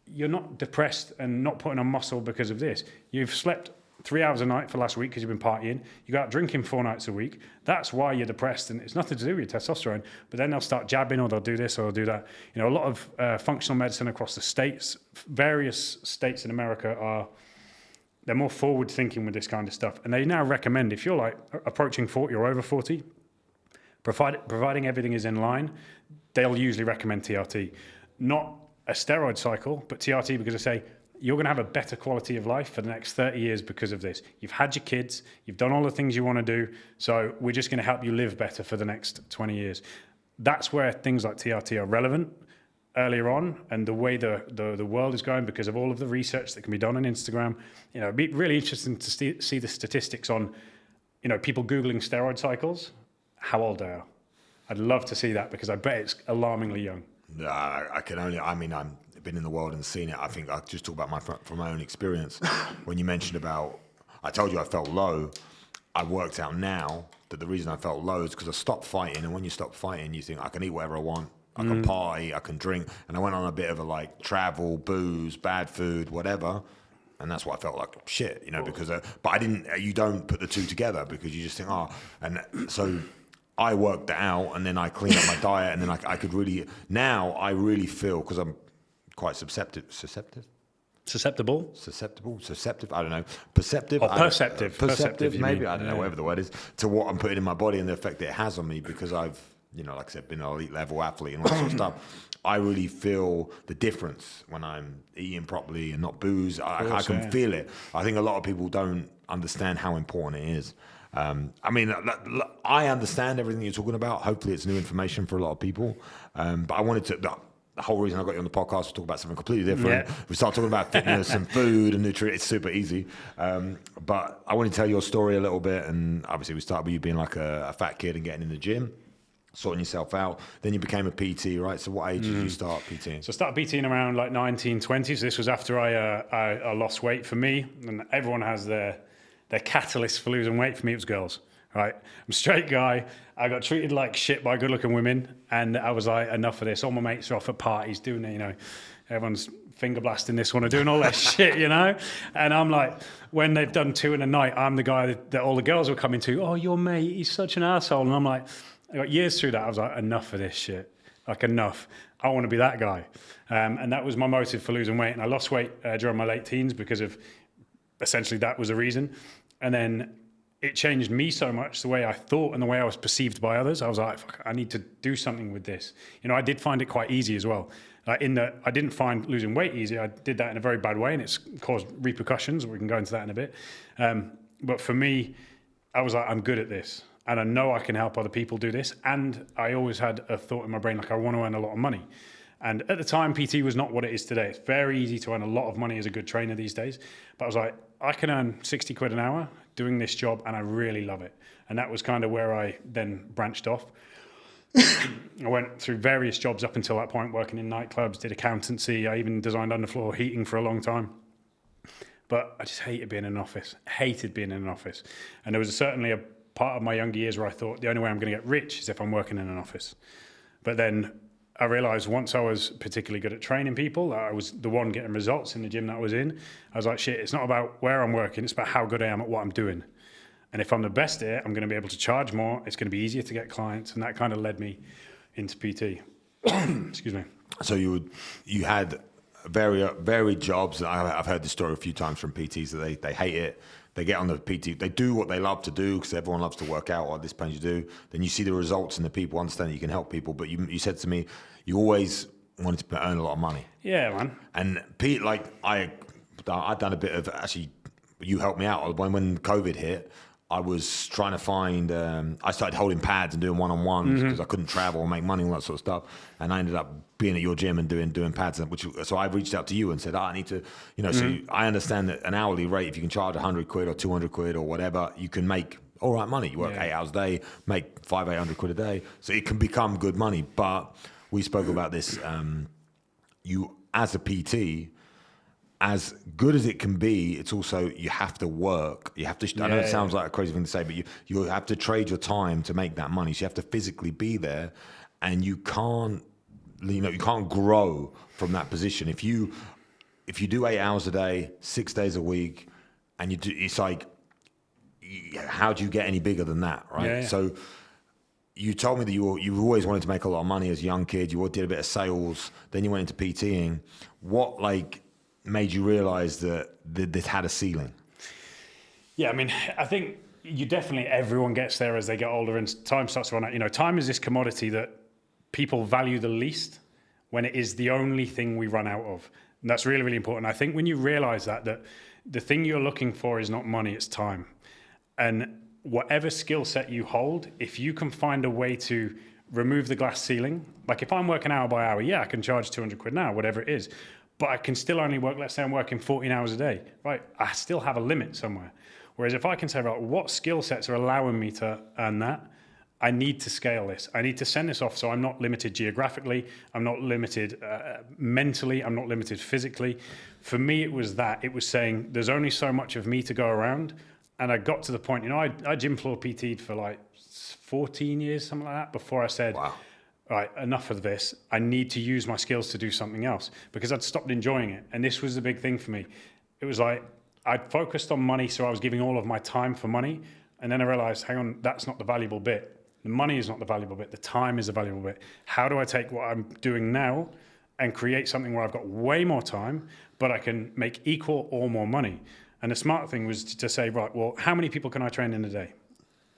You're not depressed and not putting on muscle because of this. You've slept 3 hours a night for last week because you've been partying. You go out drinking 4 nights a week. That's why you're depressed, and it's nothing to do with your testosterone. But then they'll start jabbing, or they'll do this, or they'll do that. You know, a lot of functional medicine across the states, various states in America they're more forward thinking with this kind of stuff. And they now recommend, if you're like approaching 40 or over 40, providing everything is in line, they'll usually recommend TRT. Not a steroid cycle, but TRT, because they say, you're going to have a better quality of life for the next 30 years because of this. You've had your kids, you've done all the things you want to do, so we're just going to help you live better for the next 20 years. That's where things like TRT are relevant earlier on, and the way the world is going because of all of the research that can be done on Instagram. You know, it'd be really interesting to see the statistics on, you know, people Googling steroid cycles, how old they are. I'd love to see that because I bet it's alarmingly young. I've been in the world and seen it. I think I just talk about from my own experience. When you mentioned about, I told you I felt low. I worked out now that the reason I felt low is because I stopped fighting. And when you stop fighting, you think I can eat whatever I want. I can party, I can drink. And I went on a bit of a like travel, booze, bad food, whatever. And that's why I felt like shit, you know, because, but you don't put the two together because you just think, and so I worked it out and then I cleaned up my diet and then I could really, now I really feel, because I'm quite susceptible, I don't know, perceptive, maybe, I don't know, whatever the word is, to what I'm putting in my body and the effect it has on me, because I've, you know, like I said, been an elite level athlete and all that sort of stuff. I really feel the difference when I'm eating properly and not booze. I can feel it. I think a lot of people don't understand how important it is. I mean, I understand everything you're talking about. Hopefully it's new information for a lot of people. But I wanted to, the whole reason I got you on the podcast was to talk about something completely different. Yeah. We start talking about fitness and food and nutrition. It's super easy. But I want to tell your story a little bit. And obviously we started with you being like a fat kid and getting in the gym, sorting yourself out. Then you became a PT, right? So what age did you start PTing? So I started PTing around like 19, 20. So this was after I lost weight. For me, and everyone has their catalyst for losing weight. For me, it was girls, right? I'm a straight guy. I got treated like shit by good-looking women, and I was like, enough of this. All my mates are off at parties doing it, you know. Everyone's finger blasting this one or doing all that shit, you know? And I'm like, when they've done 2 in a night, I'm the guy that all the girls were coming to. Oh, your mate, he's such an asshole. And I'm like, I got years through that. I was like, enough of this shit. Like, enough. I want to be that guy. And that was my motive for losing weight. And I lost weight during my late teens because of, essentially, that was the reason. And then it changed me so much, the way I thought and the way I was perceived by others. I was like, fuck, I need to do something with this. You know, I did find it quite easy as well. I didn't find losing weight easy. I did that in a very bad way, and it's caused repercussions. We can go into that in a bit. But for me, I was like, I'm good at this. And I know I can help other people do this. And I always had a thought in my brain, like, I want to earn a lot of money. And at the time, PT was not what it is today. It's very easy to earn a lot of money as a good trainer these days. But I was like, I can earn 60 quid an hour doing this job, and I really love it. And that was kind of where I then branched off. I went through various jobs up until that point, working in nightclubs, did accountancy. I even designed underfloor heating for a long time. But I just hated being in an office, And there was certainly a part of my younger years where I thought the only way I'm going to get rich is if I'm working in an office. But then I realized once I was particularly good at training people, I was the one getting results in the gym that I was in. I was like, shit, it's not about where I'm working, it's about how good I am at what I'm doing. And if I'm the best at it, I'm going to be able to charge more. It's going to be easier to get clients. And that kind of led me into PT. Excuse me. So you had varied jobs. I've heard this story a few times from PTs that they hate it. They get on the PT, they do what they love to do because everyone loves to work out, or this pains you do. Then you see the results and the people understand that you can help people. But you said to me, you always wanted to earn a lot of money. Yeah, man. And Pete, like I'd done a bit of, actually, you helped me out. When COVID hit, I was trying to find, I started holding pads and doing one-on-ones because I couldn't travel and make money and all that sort of stuff. And I ended up being at your gym and doing pads. So I reached out to you and said, I need to, you know, so I understand that an hourly rate, if you can charge 100 quid or 200 quid or whatever, you can make all right money. You work 8 hours a day, make 500-800 quid a day. So it can become good money. But we spoke about this, you as a PT, as good as it can be, it's also, you have to work. You have to, I know it sounds like a crazy thing to say, but you have to trade your time to make that money. So you have to physically be there, and you can't grow from that position. If you do 8 hours a day, 6 days a week, and it's like, how do you get any bigger than that, right? Yeah. So you told me that you always wanted to make a lot of money as a young kid. You did a bit of sales, then you went into PTing. What made you realize that this had a ceiling? Yeah, I mean, I think everyone gets there as they get older and time starts to run out. You know, time is this commodity that people value the least when it is the only thing we run out of. And that's really, really important. I think when you realize that the thing you're looking for is not money, it's time. And whatever skill set you hold, if you can find a way to remove the glass ceiling, like if I'm working hour by hour, I can charge 200 quid an hour, whatever it is, but I can still only work, let's say I'm working 14 hours a day, right? I still have a limit somewhere. Whereas if I can say, right, what skill sets are allowing me to earn that? I need to scale this. I need to send this off so I'm not limited geographically. I'm not limited mentally. I'm not limited physically. For me, it was saying there's only so much of me to go around. And I got to the point, I gym floor PT'd for like 14 years, something like that, before I said, wow, right, enough of this. I need to use my skills to do something else, because I'd stopped enjoying it. And this was the big thing for me. It was like, I'd focused on money, so I was giving all of my time for money. And then I realized, hang on, that's not the valuable bit. The money is not the valuable bit. The time is the valuable bit. How do I take what I'm doing now and create something where I've got way more time, but I can make equal or more money? And the smart thing was to say, right, well, how many people can I train in a day?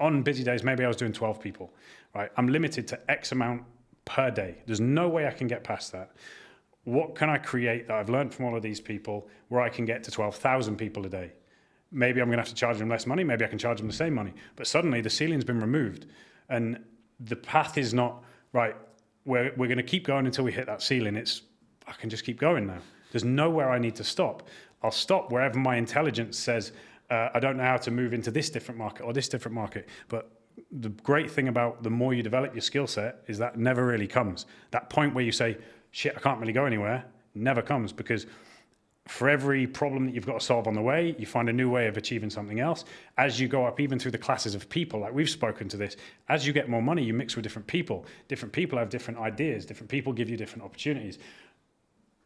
On busy days, maybe I was doing 12 people, right? I'm limited to X amount per day. There's no way I can get past that. What can I create that I've learned from all of these people where I can get to 12,000 people a day? Maybe I'm going to have to charge them less money. Maybe I can charge them the same money. But suddenly the ceiling's been removed. And the path is not, right, we're going to keep going until we hit that ceiling. It's, I can just keep going now. There's nowhere I need to stop. I'll stop wherever my intelligence says, I don't know how to move into this different market or this different market. But the great thing about the more you develop your skill set is that never really comes. That point where you say, shit, I can't really go anywhere, never comes, because for every problem that you've got to solve on the way, you find a new way of achieving something else. As you go up, even through the classes of people, like we've spoken to this, as you get more money, you mix with different people. Different people have different ideas. Different people give you different opportunities.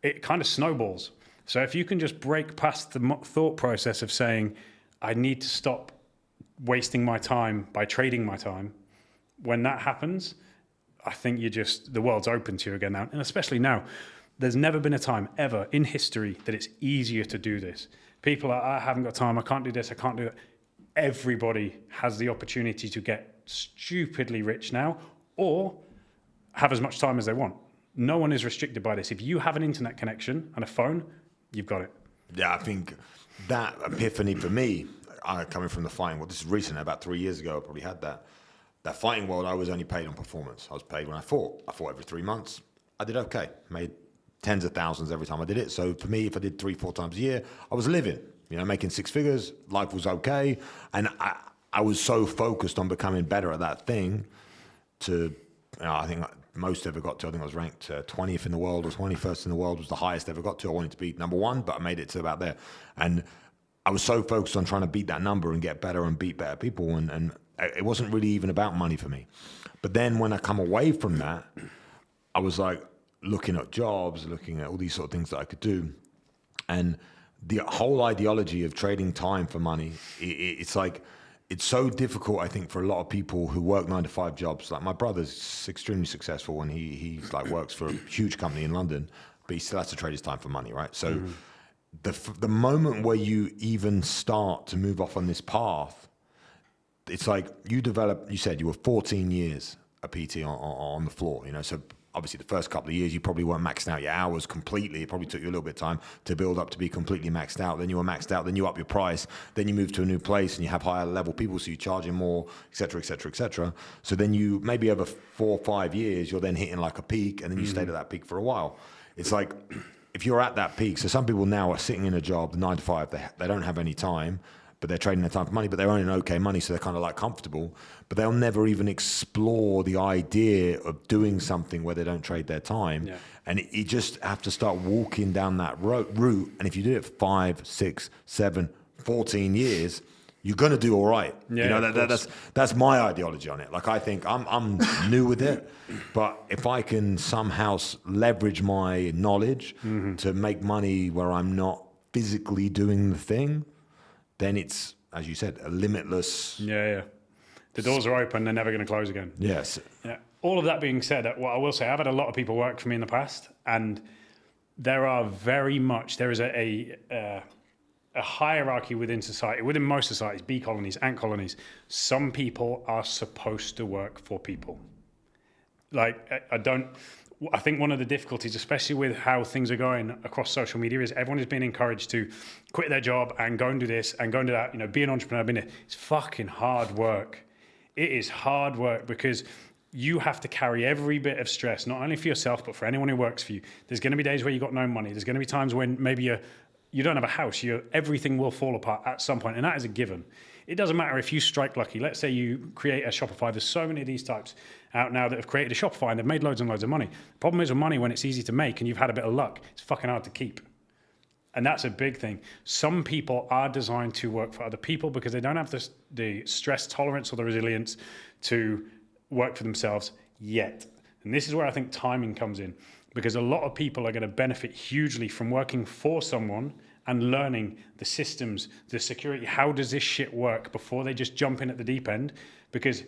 It kind of snowballs. So if you can just break past the thought process of saying, I need to stop wasting my time by trading my time, when that happens, I think the world's open to you again now. And especially now, there's never been a time ever in history that it's easier to do this. People are, I haven't got time, I can't do this, I can't do that. Everybody has the opportunity to get stupidly rich now, or have as much time as they want. No one is restricted by this. If you have an internet connection and a phone, you've got it. Yeah, I think that epiphany for me, coming from the fighting world, this is recent, about 3 years ago, I probably had that. That fighting world, I was only paid on performance. I was paid when I fought. I fought every 3 months. I did okay. Made tens of thousands every time I did it. So for me, if I did 3-4 times a year, I was living, making 6 figures. Life was okay. And I was so focused on becoming better at that thing to, I think most ever got to, I think I was ranked 20th in the world or 21st in the world was the highest I ever got to. I wanted to be number 1, but I made it to about there. And I was so focused on trying to beat that number and get better and beat better people. And it wasn't really even about money for me. But then when I come away from that, I was like looking at jobs, looking at all these sort of things that I could do. And the whole ideology of trading time for money, it's like, it's so difficult, I think, for a lot of people who work 9-to-5 jobs. Like my brother's extremely successful and he's like works for a huge company in London, but he still has to trade his time for money, right? So the moment where you even start to move off on this path, it's like you said you were 14 years a PT on the floor, so obviously the first couple of years you probably weren't maxing out your hours completely. It probably took you a little bit of time to build up to be completely maxed out. Then you were maxed out, then you up your price, then you move to a new place and you have higher level people, so you charge them more, et cetera, et cetera, et cetera. So then you, maybe over 4 or 5 years, you're then hitting like a peak and then you stayed at that peak for a while. It's like, if you're at that peak, so some people now are sitting in a job, 9 to 5, they don't have any time, but they're trading their time for money, but they're earning okay money, so they're kind of like comfortable, but they'll never even explore the idea of doing something where they don't trade their time. Yeah. And you just have to start walking down that route. And if you do it for 5, 6, 7, 14 years, you're going to do all right. Yeah, you know, that's my ideology on it. Like, I think I'm new with it, but if I can somehow leverage my knowledge to make money where I'm not physically doing the thing, then it's, as you said, a limitless. Yeah. The doors are open; they're never going to close again. Yes. Yeah. All of that being said, what I will say, I've had a lot of people work for me in the past, and there is a hierarchy within society, within most societies, bee colonies, ant colonies. Some people are supposed to work for people. Like, I think one of the difficulties, especially with how things are going across social media, is everyone is being encouraged to quit their job and go and do this and go and do that. You know, be an entrepreneur. It's fucking hard work. It is hard work because you have to carry every bit of stress, not only for yourself, but for anyone who works for you. There's going to be days where you got no money. There's going to be times when maybe you don't have a house. Everything will fall apart at some point, and that is a given. It doesn't matter if you strike lucky. Let's say you create a Shopify. There's so many of these types out now that have created a Shopify and they've made loads and loads of money. The problem is with money, when it's easy to make and you've had a bit of luck, it's fucking hard to keep. And that's a big thing. Some people are designed to work for other people because they don't have the stress tolerance or the resilience to work for themselves yet. And this is where I think timing comes in, because a lot of people are going to benefit hugely from working for someone and learning the systems, the security. How does this shit work before they just jump in at the deep end? Because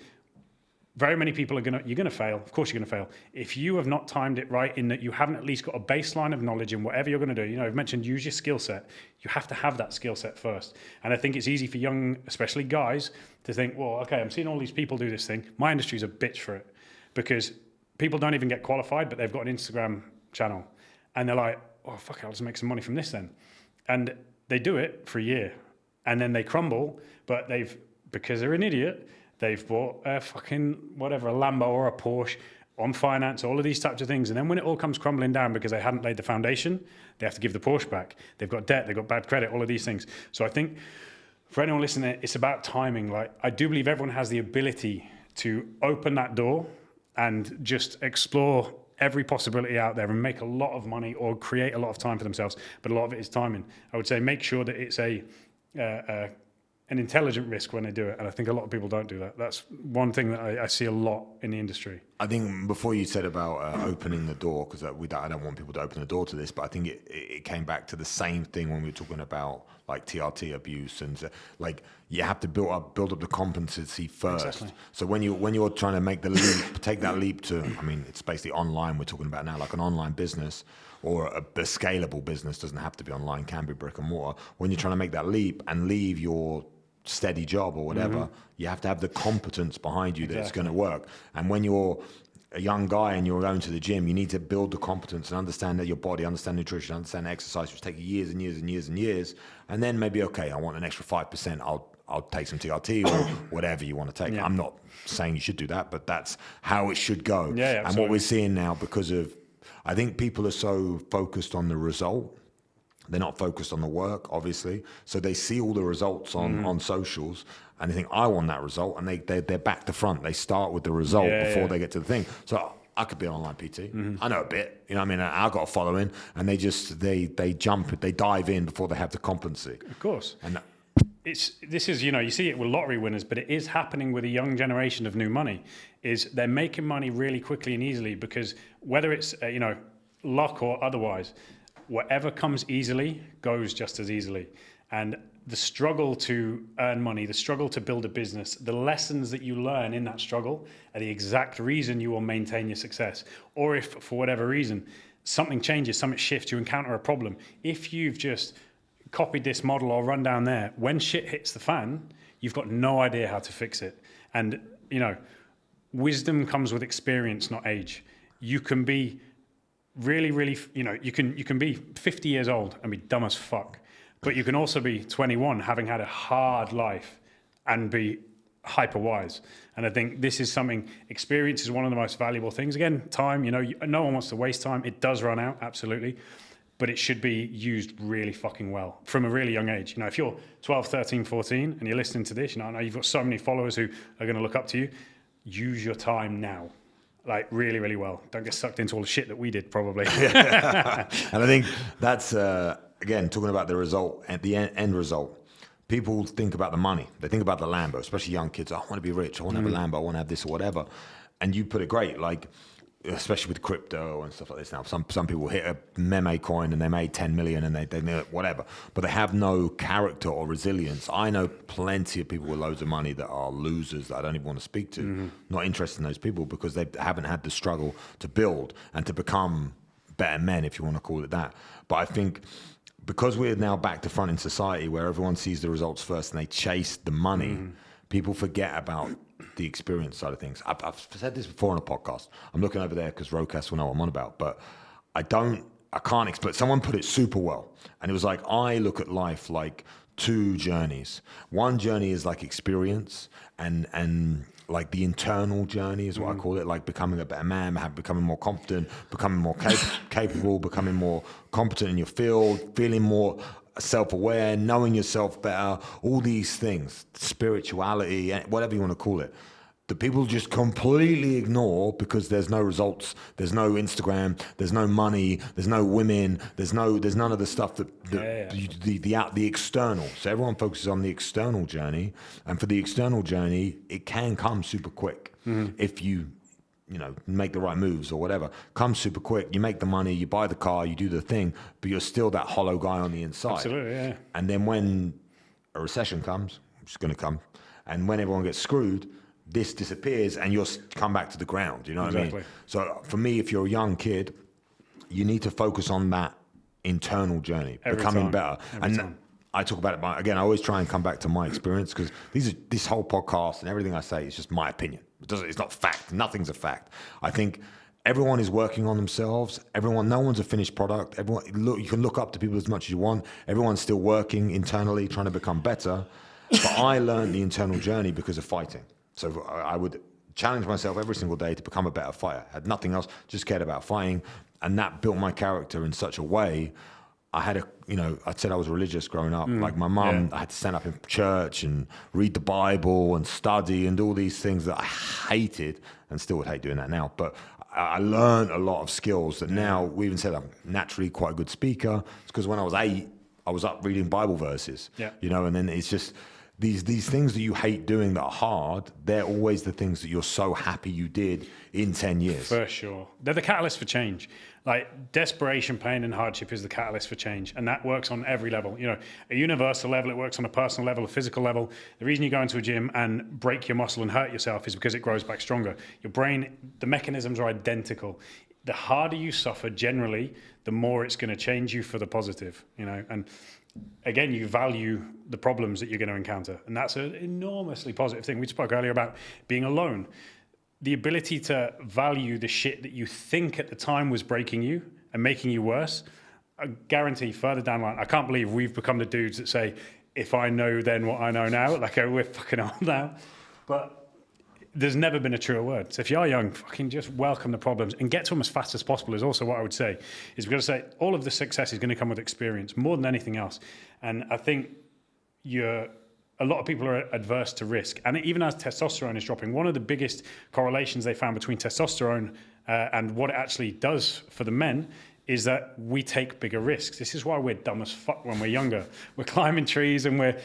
very many people you're going to fail. Of course you're going to fail. If you have not timed it right, in that you haven't at least got a baseline of knowledge in whatever you're going to do. You know, I've mentioned use your skill set. You have to have that skill set first. And I think it's easy for young, especially guys, to think, well, okay, I'm seeing all these people do this thing. My industry's a bitch for it, because people don't even get qualified, but they've got an Instagram channel. And they're like, oh, fuck it, I'll just make some money from this then. And they do it for a year. And then they crumble, but because they're an idiot, they've bought a fucking whatever, a Lambo or a Porsche on finance, all of these types of things. And then when it all comes crumbling down because they hadn't laid the foundation, they have to give the Porsche back. They've got debt, they've got bad credit, all of these things. So I think for anyone listening, it's about timing. Like, I do believe everyone has the ability to open that door and just explore every possibility out there and make a lot of money or create a lot of time for themselves. But a lot of it is timing. I would say make sure that it's an intelligent risk when they do it. And I think a lot of people don't do that. That's one thing that I see a lot in the industry. I think before you said about opening the door, because I don't want people to open the door to this, but I think it came back to the same thing when we were talking about like TRT abuse, and like you have to build up the competency first. Exactly. So when you're trying to make the leap, take that leap to, I mean, it's basically online we're talking about now, like an online business or a scalable business, doesn't have to be online, can be brick and mortar. When you're trying to make that leap and leave your steady job or whatever, you have to have the competence behind you that it's going to work. And when you're a young guy and you're going to the gym, you need to build the competence and understand that your body, understand nutrition, understand exercise, which take years and years and years and years. And then maybe, okay, I want an extra 5%. I'll take some TRT or whatever you want to take. Yeah. I'm not saying you should do that, but that's how it should go. Yeah, and what we're seeing now, because of, I think people are so focused on the result, they're not focused on the work, obviously. So they see all the results on socials and they think, I want that result. And they're back to front. They start with the result before they get to the thing. So I could be an online PT. I know a bit. You know what I mean? I've got a following. And they dive in before they have the competency. Of course. And this is, you see it with lottery winners, but it is happening with a young generation of new money, is they're making money really quickly and easily because whether it's, luck or otherwise, whatever comes easily goes just as easily. And the struggle to earn money, the struggle to build a business, the lessons that you learn in that struggle are the exact reason you will maintain your success. Or if for whatever reason, something changes, something shifts, you encounter a problem. If you've just copied this model or run down there, when shit hits the fan, you've got no idea how to fix it. And, wisdom comes with experience, not age. You can be really, really, you can be 50 years old and be dumb as fuck, but you can also be 21 having had a hard life and be hyper wise. And I think this is something, experience is one of the most valuable things. Again, time, no one wants to waste time. It does run out, absolutely. but it should be used really fucking well from a really young age. You know, if you're 12, 13, 14 and you're listening to this, you know, I know you've got so many followers who are going to look up to you. Use your time now, like really, really well. Don't get sucked into all the shit that we did, probably. And I think that's, again, talking about the result, at the end result. People think about the money. They think about the Lambo, especially young kids. Oh, I want to be rich. I want to have a Lambo. I want to have this or whatever. And you put it great, like, especially with crypto and stuff like this now. Some people hit a meme coin and they made 10 million and they whatever. But they have no character or resilience. I know plenty of people with loads of money that are losers that I don't even want to speak to. Not interested in those people because they haven't had the struggle to build and to become better men, if you want to call it that. But I think because we're now back to front in society where everyone sees the results first and they chase the money, people forget about the experience side of things. I've said this before on a podcast. I'm looking over there because Rocast will know what I'm on about, but I can't explain. Someone put it super well. And it was like, I look at life like two journeys. One journey is like experience and like the internal journey is what I call it, like becoming a better man, becoming more confident, becoming more capable, becoming more competent in your field, feeling more self-aware, knowing yourself better, all these things, spirituality, whatever you want to call it, that people just completely ignore because there's no results, there's no Instagram, there's no money, there's no women, there's none of the stuff the external. So everyone focuses on the external journey, and for the external journey, it can come super quick if you make the right moves or whatever. Comes super quick. You make the money, you buy the car, you do the thing, but you're still that hollow guy on the inside. Absolutely, yeah. And then when a recession comes, which is going to come, and when everyone gets screwed, this disappears and you'll come back to the ground. You know what I mean? So for me, if you're a young kid, you need to focus on that internal journey, becoming better. I talk about it, again, I always try and come back to my experience because this whole podcast and everything I say is just my opinion. It's not fact. Nothing's a fact. I think everyone is working on themselves. No one's a finished product. You can look up to people as much as you want. Everyone's still working internally, trying to become better. But I learned the internal journey because of fighting. So I would challenge myself every single day to become a better fighter. Had nothing else, just cared about fighting. And that built my character in such a way. I said I was religious growing up. Like my mum, I had to stand up in church and read the Bible and study and do all these things that I hated and still would hate doing that now. But I learned a lot of skills that now, we even said I'm naturally quite a good speaker. It's because when I was 8, I was up reading Bible verses, and then it's just, these things that you hate doing that are hard, they're always the things that you're so happy you did in 10 years. For sure. They're the catalyst for change. Like desperation, pain and hardship is the catalyst for change. And that works on every level. A universal level, it works on a personal level, a physical level. The reason you go into a gym and break your muscle and hurt yourself is because it grows back stronger. Your brain, the mechanisms are identical. The harder you suffer generally, the more it's going to change you for the positive, and again, you value the problems that you're going to encounter. And that's an enormously positive thing. We spoke earlier about being alone. The ability to value the shit that you think at the time was breaking you and making you worse, I guarantee further down the line, I can't believe we've become the dudes that say, if I know then what I know now, like we're fucking old now. But there's never been a truer word. So if you are young, fucking just welcome the problems and get to them as fast as possible is also what I would say. Is we've got to say all of the success is going to come with experience more than anything else. And I think a lot of people are adverse to risk. And even as testosterone is dropping, one of the biggest correlations they found between testosterone and what it actually does for the men is that we take bigger risks. This is why we're dumb as fuck when we're younger. We're climbing trees and we're,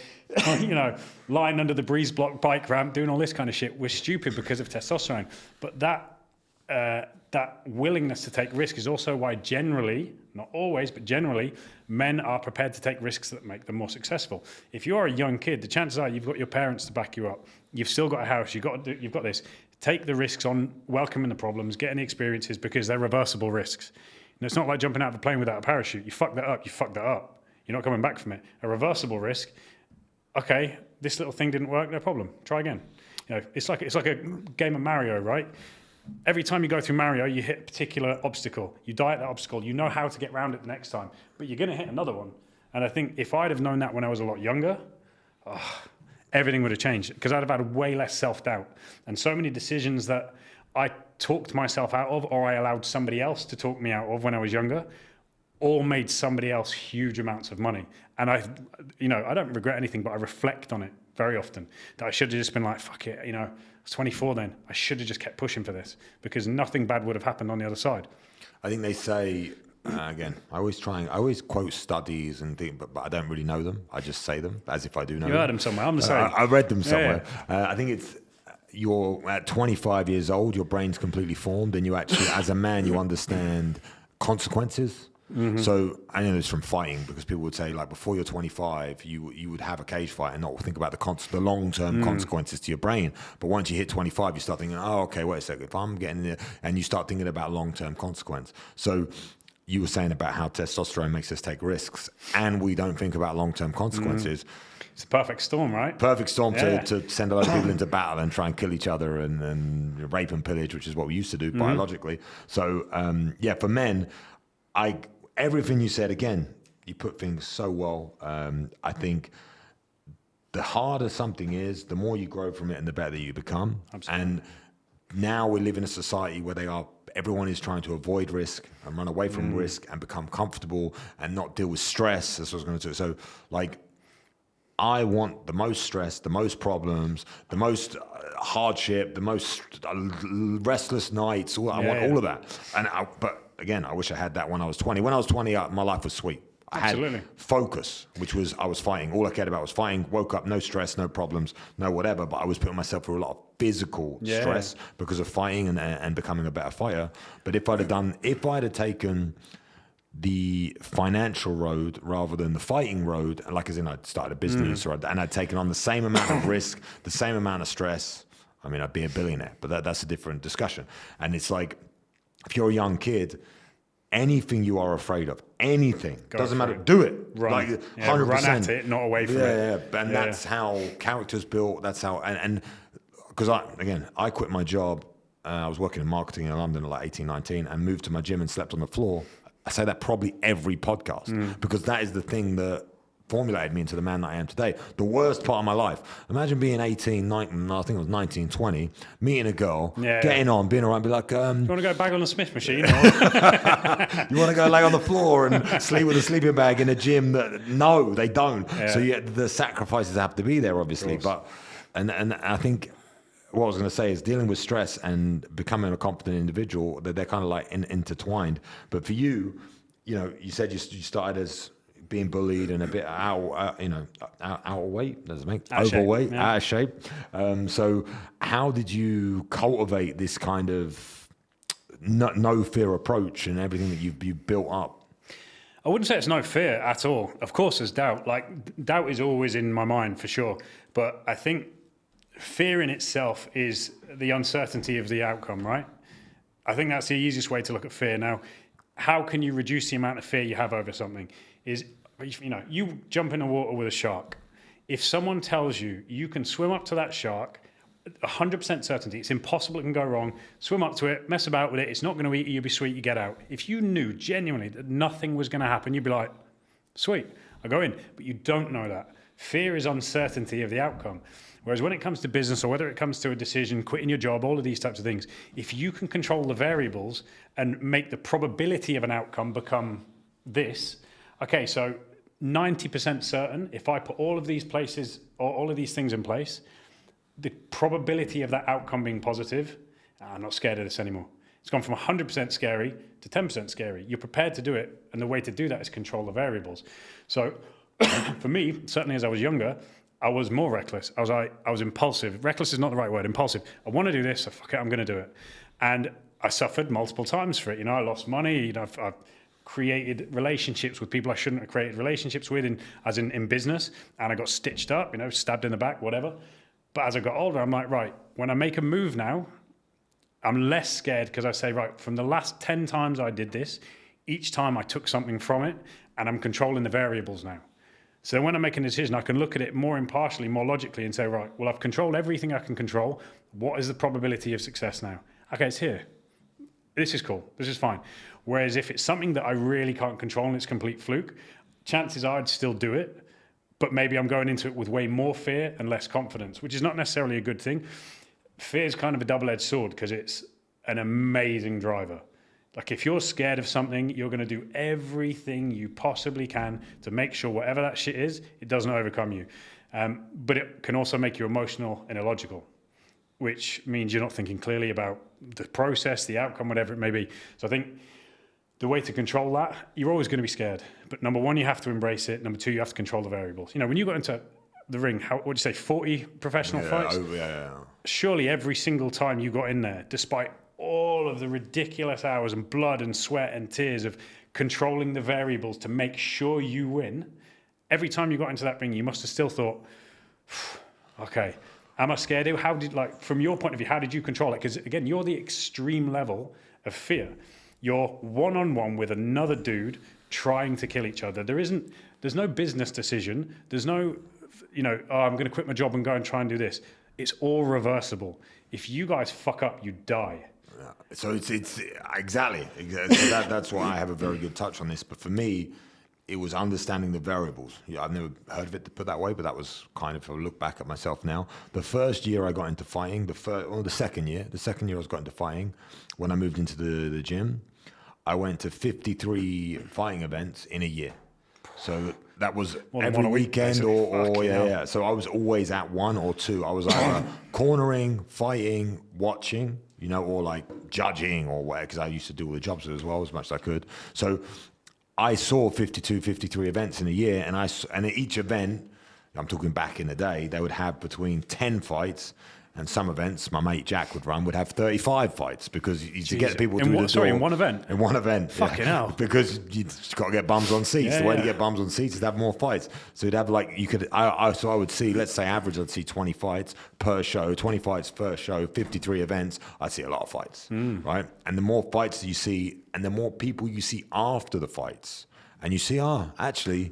lying under the breeze block bike ramp, doing all this kind of shit. We're stupid because of testosterone. But that willingness to take risk is also why generally, not always, but generally, men are prepared to take risks that make them more successful. If you're a young kid, the chances are you've got your parents to back you up. You've still got a house. You've got this. Take the risks on, welcoming the problems, getting the experiences because they're reversible risks. It's not like jumping out of a plane without a parachute. You fuck that up, You're not coming back from it. A reversible risk, okay, this little thing didn't work, no problem. Try again. It's like a game of Mario, right? Every time you go through Mario, you hit a particular obstacle. You die at that obstacle. You know how to get around it the next time, but you're going to hit another one. And I think if I'd have known that when I was a lot younger, everything would have changed because I'd have had way less self-doubt. And so many decisions that I talked myself out of or I allowed somebody else to talk me out of when I was younger or made somebody else huge amounts of money. And I don't regret anything, but I reflect on it very often that I should have just been like, fuck it, I was 24 then. I should have just kept pushing for this because nothing bad would have happened on the other side. I think they say, again, I always quote studies and things, but I don't really know them. I just say them as if I do know them. You heard them somewhere. I'm the same. I read them somewhere. Yeah. I think it's, you're at 25 years old, your brain's completely formed, and you actually, as a man, you understand consequences. Mm-hmm. So I know this from fighting, because people would say, like, before you're 25, you would have a cage fight and not think about the long-term consequences to your brain. But once you hit 25, you start thinking, oh, okay, wait a second, if I'm getting there, and you start thinking about long-term consequence. So you were saying about how testosterone makes us take risks, and we don't think about long-term consequences. It's a perfect storm, right? Perfect storm to send a lot of people into battle and try and kill each other and rape and pillage, which is what we used to do biologically. So, for men, everything you said, again, you put things so well. I think the harder something is, the more you grow from it and the better you become. Absolutely. And now we live in a society where everyone is trying to avoid risk and run away from risk and become comfortable and not deal with stress. That's what I was going to do. So, like, I want the most stress, the most problems, the most hardship, the most restless nights. I want all of that. But again, I wish I had that when I was 20. When I was 20, my life was sweet. I had focus, which was I was fighting. All I cared about was fighting. Woke up, no stress, no problems, no whatever. But I was putting myself through a lot of physical stress because of fighting and becoming a better fighter. But if I'd have taken the financial road rather than the fighting road, like as in I'd started a business and I'd taken on the same amount of risk, the same amount of stress, I mean, I'd be a billionaire, but that's a different discussion. And it's like, if you're a young kid, anything you are afraid of, anything, doesn't matter, do it. Run. Like 100%. Run at it, not away from it. Yeah. And that's how character's built. That's how, and because I quit my job. I was working in marketing in London at like 18, 19 and moved to my gym and slept on the floor. I say that probably every podcast because that is the thing that formulated me into the man that I am today. The worst part of my life. Imagine being 18, 19, I think it was 19, 20, meeting a girl, getting on, being around, be like... you want to go bag on the Smith machine? You want to go lay on the floor and sleep with a sleeping bag in a gym that... No, they don't. Yeah. So the sacrifices have to be there, obviously. But and I think... What I was going to say is dealing with stress and becoming a confident individual, they're kind of like intertwined. But for you, you said you started as being bullied and a bit out of weight, doesn't make overweight, out of shape. So how did you cultivate this kind of no fear approach and everything that you've built up? I wouldn't say it's no fear at all. Of course, there's doubt. Like, doubt is always in my mind for sure. But I think fear in itself is the uncertainty of the outcome, right? I think that's the easiest way to look at fear. Now, how can you reduce the amount of fear you have over something? Is, you jump in the water with a shark. If someone tells you you can swim up to that shark, 100% certainty, it's impossible, it can go wrong, swim up to it, mess about with it, it's not going to eat you, you'll be sweet, you get out. If you knew genuinely that nothing was going to happen, you'd be like, sweet, I'll go in. But you don't know that. Fear is uncertainty of the outcome. Whereas when it comes to business or whether it comes to a decision, quitting your job, all of these types of things, if you can control the variables and make the probability of an outcome become this, okay, so 90% certain, if I put all of these places or all of these things in place, the probability of that outcome being positive, I'm not scared of this anymore. It's gone from 100% scary to 10% scary. You're prepared to do it, and the way to do that is control the variables. So for me, certainly as I was younger, I was more reckless. I was impulsive. Reckless is not the right word, impulsive. I want to do this, so fuck it, I'm going to do it. And I suffered multiple times for it. I lost money. I've created relationships with people I shouldn't have created relationships with, in business, and I got stitched up, stabbed in the back, whatever. But as I got older, I'm like, right, when I make a move now, I'm less scared because I say, right, from the last 10 times I did this, each time I took something from it, and I'm controlling the variables now. So when I'm making a decision, I can look at it more impartially, more logically, and say, right, well, I've controlled everything I can control. What is the probability of success now? Okay, it's here. This is cool. This is fine. Whereas if it's something that I really can't control and it's complete fluke, chances are I'd still do it, but maybe I'm going into it with way more fear and less confidence, which is not necessarily a good thing. Fear is kind of a double-edged sword because it's an amazing driver. Like if you're scared of something, you're going to do everything you possibly can to make sure whatever that shit is, it doesn't overcome you. But it can also make you emotional and illogical, which means you're not thinking clearly about the process, the outcome, whatever it may be. So I think the way to control that, you're always going to be scared. But number one, you have to embrace it. Number two, you have to control the variables. You know, when you got into the ring, what would you say, 40 professional fights? Surely every single time you got in there, despite all of the ridiculous hours and blood and sweat and tears of controlling the variables to make sure you win, every time you got into that ring, you must have still thought, okay, am I scared? How did, like, from your point of view, how did you control it? Because again, you're the extreme level of fear. You're one-on-one with another dude trying to kill each other. There's no business decision. There's no, I'm going to quit my job and go and try and do this. It's all reversible. If you guys fuck up, you die. Yeah. So it's exactly. So that's why I have a very good touch on this. But for me, it was understanding the variables. Yeah, I've never heard of it put that way, but that was kind of, if I look back at myself now, the first year I got into fighting, the second year I got into fighting, when I moved into the gym, I went to 53 fighting events in a year. So that was every weekend or So I was always at one or two. I was either cornering, fighting, watching, or like judging or whatever, because I used to do all the jobs as well as much as I could. So I saw 52, 53 events in a year, and at each event, I'm talking back in the day, they would have between 10 fights, and some events, my mate Jack would have 35 fights, because you used to get people through the door. In one event? In one event. Fucking hell. Because you just got to get bums on seats. The way to get bums on seats is to have more fights. So you'd have so I would see, let's say average, I'd see 20 fights per show, 20 fights per show, 53 events. I'd see a lot of fights, right? And the more fights you see, and the more people you see after the fights, and you see, actually,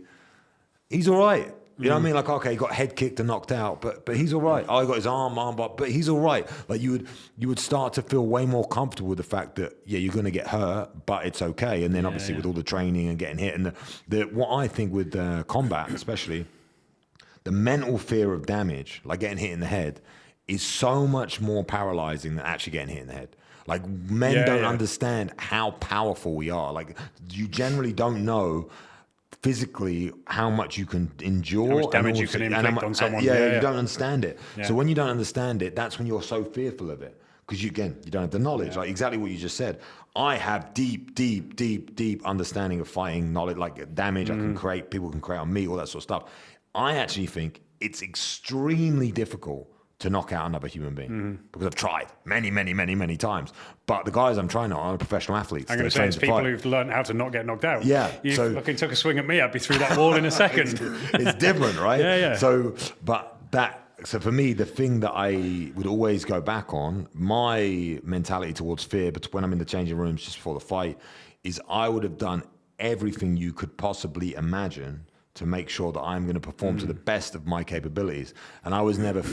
he's all right. You know what I mean? Like, okay, he got head kicked and knocked out, but he's all right. Oh, he got his arm, but he's all right. Like you would start to feel way more comfortable with the fact that, you're going to get hurt, but it's okay. And then obviously with all the training and getting hit, and what I think with combat, especially, the mental fear of damage, like getting hit in the head, is so much more paralyzing than actually getting hit in the head. Like men don't understand how powerful we are. Like you generally don't know physically how much you can endure, how much damage you can inflict on someone. You don't understand it. So when you don't understand it, that's when you're so fearful of it, because you don't have the knowledge. Like exactly what you just said. I have deep understanding of fighting knowledge, like damage I can create, people can create on me, all that sort of stuff. I actually think it's extremely difficult to knock out another human being, because I've tried many times. But the guys I'm trying are professional athletes. I'm going to say it's people who've learned how to not get knocked out. Yeah. You fucking took a swing at me, I'd be through that wall in a second. It's different, right? Yeah. So for me, the thing that I would always go back on, my mentality towards fear, but when I'm in the changing rooms just before the fight, is I would have done everything you could possibly imagine to make sure that I'm going to perform to the best of my capabilities. And I was never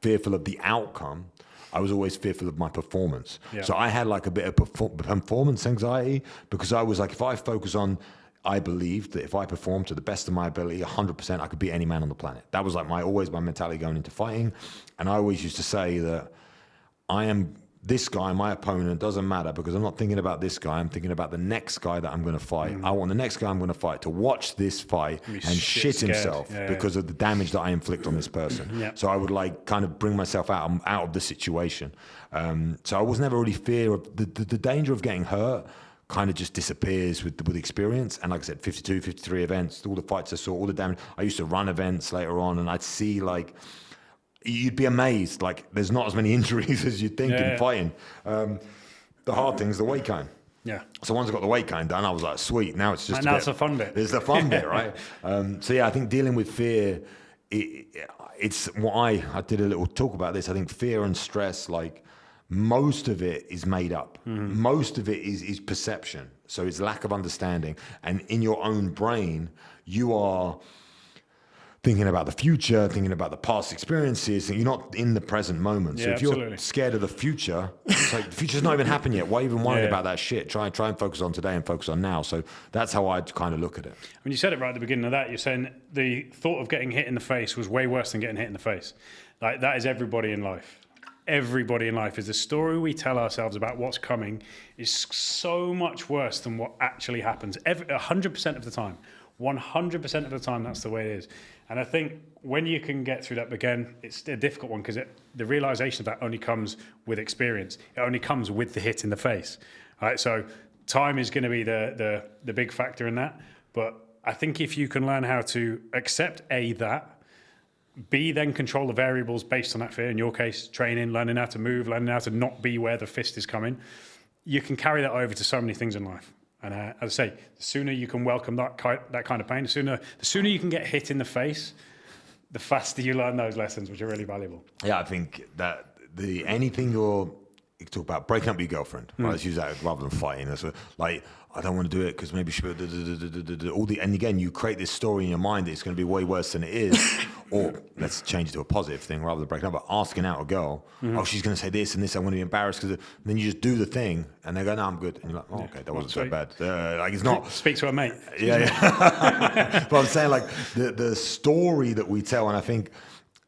fearful of the outcome. I was always fearful of my performance. Yeah. So I had like a bit of performance anxiety, because I was like, if I focus on, I believed that if I performed to the best of my ability, 100%, I could beat any man on the planet. That was like always my mentality going into fighting. And I always used to say that I am this guy, my opponent, doesn't matter, because I'm not thinking about this guy. I'm thinking about the next guy that I'm going to fight. I want the next guy I'm going to fight to watch this fight and shit himself because of the damage that I inflict on this person. So I would like kind of bring myself out of the situation. So I was never really fear of the danger of getting hurt. Kind of just disappears with experience. And like I said, 52, 53 events, all the fights I saw, all the damage. I used to run events later on, and I'd see like, you'd be amazed. Like there's not as many injuries as you'd think in fighting. The hard thing is the weight cone. Yeah. So once I got the weight cone done, I was like, sweet. Now it's just it's the fun bit. It's the fun bit, right? So I think dealing with fear, it's what I did a little talk about this. I think fear and stress, like most of it is made up. Most of it is perception. So it's lack of understanding. And in your own brain, you are thinking about the future, thinking about the past experiences, and you're not in the present moment. So if you're scared of the future, it's like the future's not even happened yet. Why even worry about that shit? Try and focus on today and focus on now. So that's how I kind of look at it. When you said it right at the beginning of that, you're saying the thought of getting hit in the face was way worse than getting hit in the face. Like that is everybody in life. everybody in life is the story we tell ourselves about what's coming is so much worse than what actually happens. 100% of the time. 100% of the time, that's the way it is. And I think when you can get through that, again, it's a difficult one because the realization of that only comes with experience. It only comes with the hit in the face. All right, so time is going to be the big factor in that. But I think if you can learn how to accept that, B, then control the variables based on that fear. In your case, training, learning how to move, learning how to not be where the fist is coming. You can carry that over to so many things in life. And as I say, the sooner you can welcome that kind of pain, the sooner you can get hit in the face, the faster you learn those lessons, which are really valuable. Yeah, I think that anything you talk about breaking up with your girlfriend, right? Let's use that rather than fighting. That's like, I don't want to do it because maybe she and again, you create this story in your mind that it's going to be way worse than it is. Or let's change it to a positive thing rather than breaking up, but asking out a girl, oh, she's going to say this and this, I'm going to be embarrassed because then you just do the thing and they go, no, I'm good. And you're like, oh, okay, that wasn't so bad. Like it's not. Speak to a mate. Yeah. But I'm saying like the story that we tell, and I think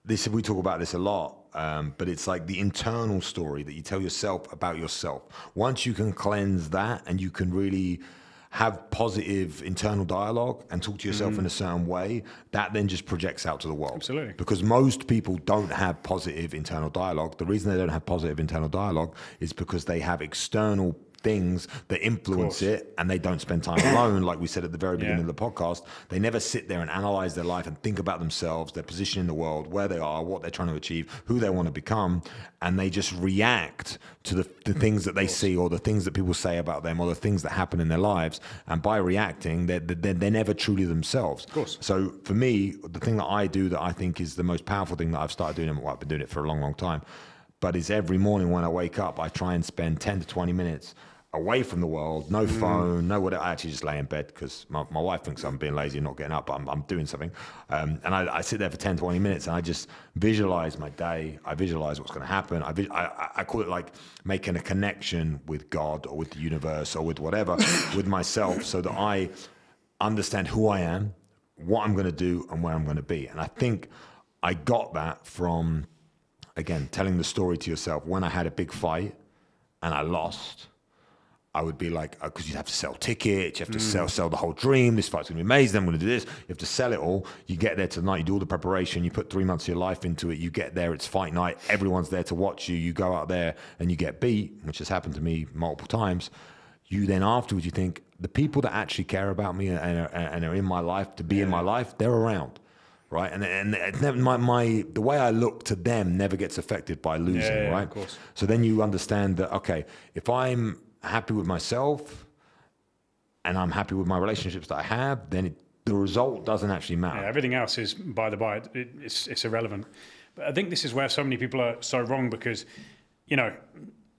we talk about this a lot. But it's like the internal story that you tell yourself about yourself. Once you can cleanse that and you can really have positive internal dialogue and talk to yourself in a certain way, that then just projects out to the world. Absolutely. Because most people don't have positive internal dialogue. The reason they don't have positive internal dialogue is because they have external things that influence it, and they don't spend time alone. Like we said at the very beginning of the podcast, they never sit there and analyze their life and think about themselves, their position in the world, where they are, what they're trying to achieve, who they want to become, and they just react to the things that they see or the things that people say about them or the things that happen in their lives. And by reacting, they're never truly themselves. Of course. So for me, the thing that I do that I think is the most powerful thing that I've started doing, and I've been doing it for a long, long time, but is every morning when I wake up, I try and spend 10 to 20 minutes away from the world, no phone, no whatever. I actually just lay in bed because my wife thinks I'm being lazy and not getting up, but I'm doing something. And I sit there for 10, 20 minutes and I just visualize my day. I visualize what's going to happen. I call it like making a connection with God or with the universe or with whatever, with myself, so that I understand who I am, what I'm going to do and where I'm going to be. And I think I got that from, again, telling the story to yourself. When I had a big fight and I lost, I would be like, because you'd have to sell tickets, you have to sell the whole dream. This fight's going to be amazing. I'm going to do this. You have to sell it all. You get there tonight, you do all the preparation, you put 3 months of your life into it. You get there, it's fight night. Everyone's there to watch you. You go out there and you get beat, which has happened to me multiple times. You then afterwards, you think the people that actually care about me and are in my life, to be in my life, they're around. Right, and it's never, the way I look to them never gets affected by losing. Right, of course. So then you understand that, okay, if I'm happy with myself and I'm happy with my relationships that I have, then the result doesn't actually matter. Yeah, everything else is by the by. It's irrelevant. But I think this is where so many people are so wrong because, you know,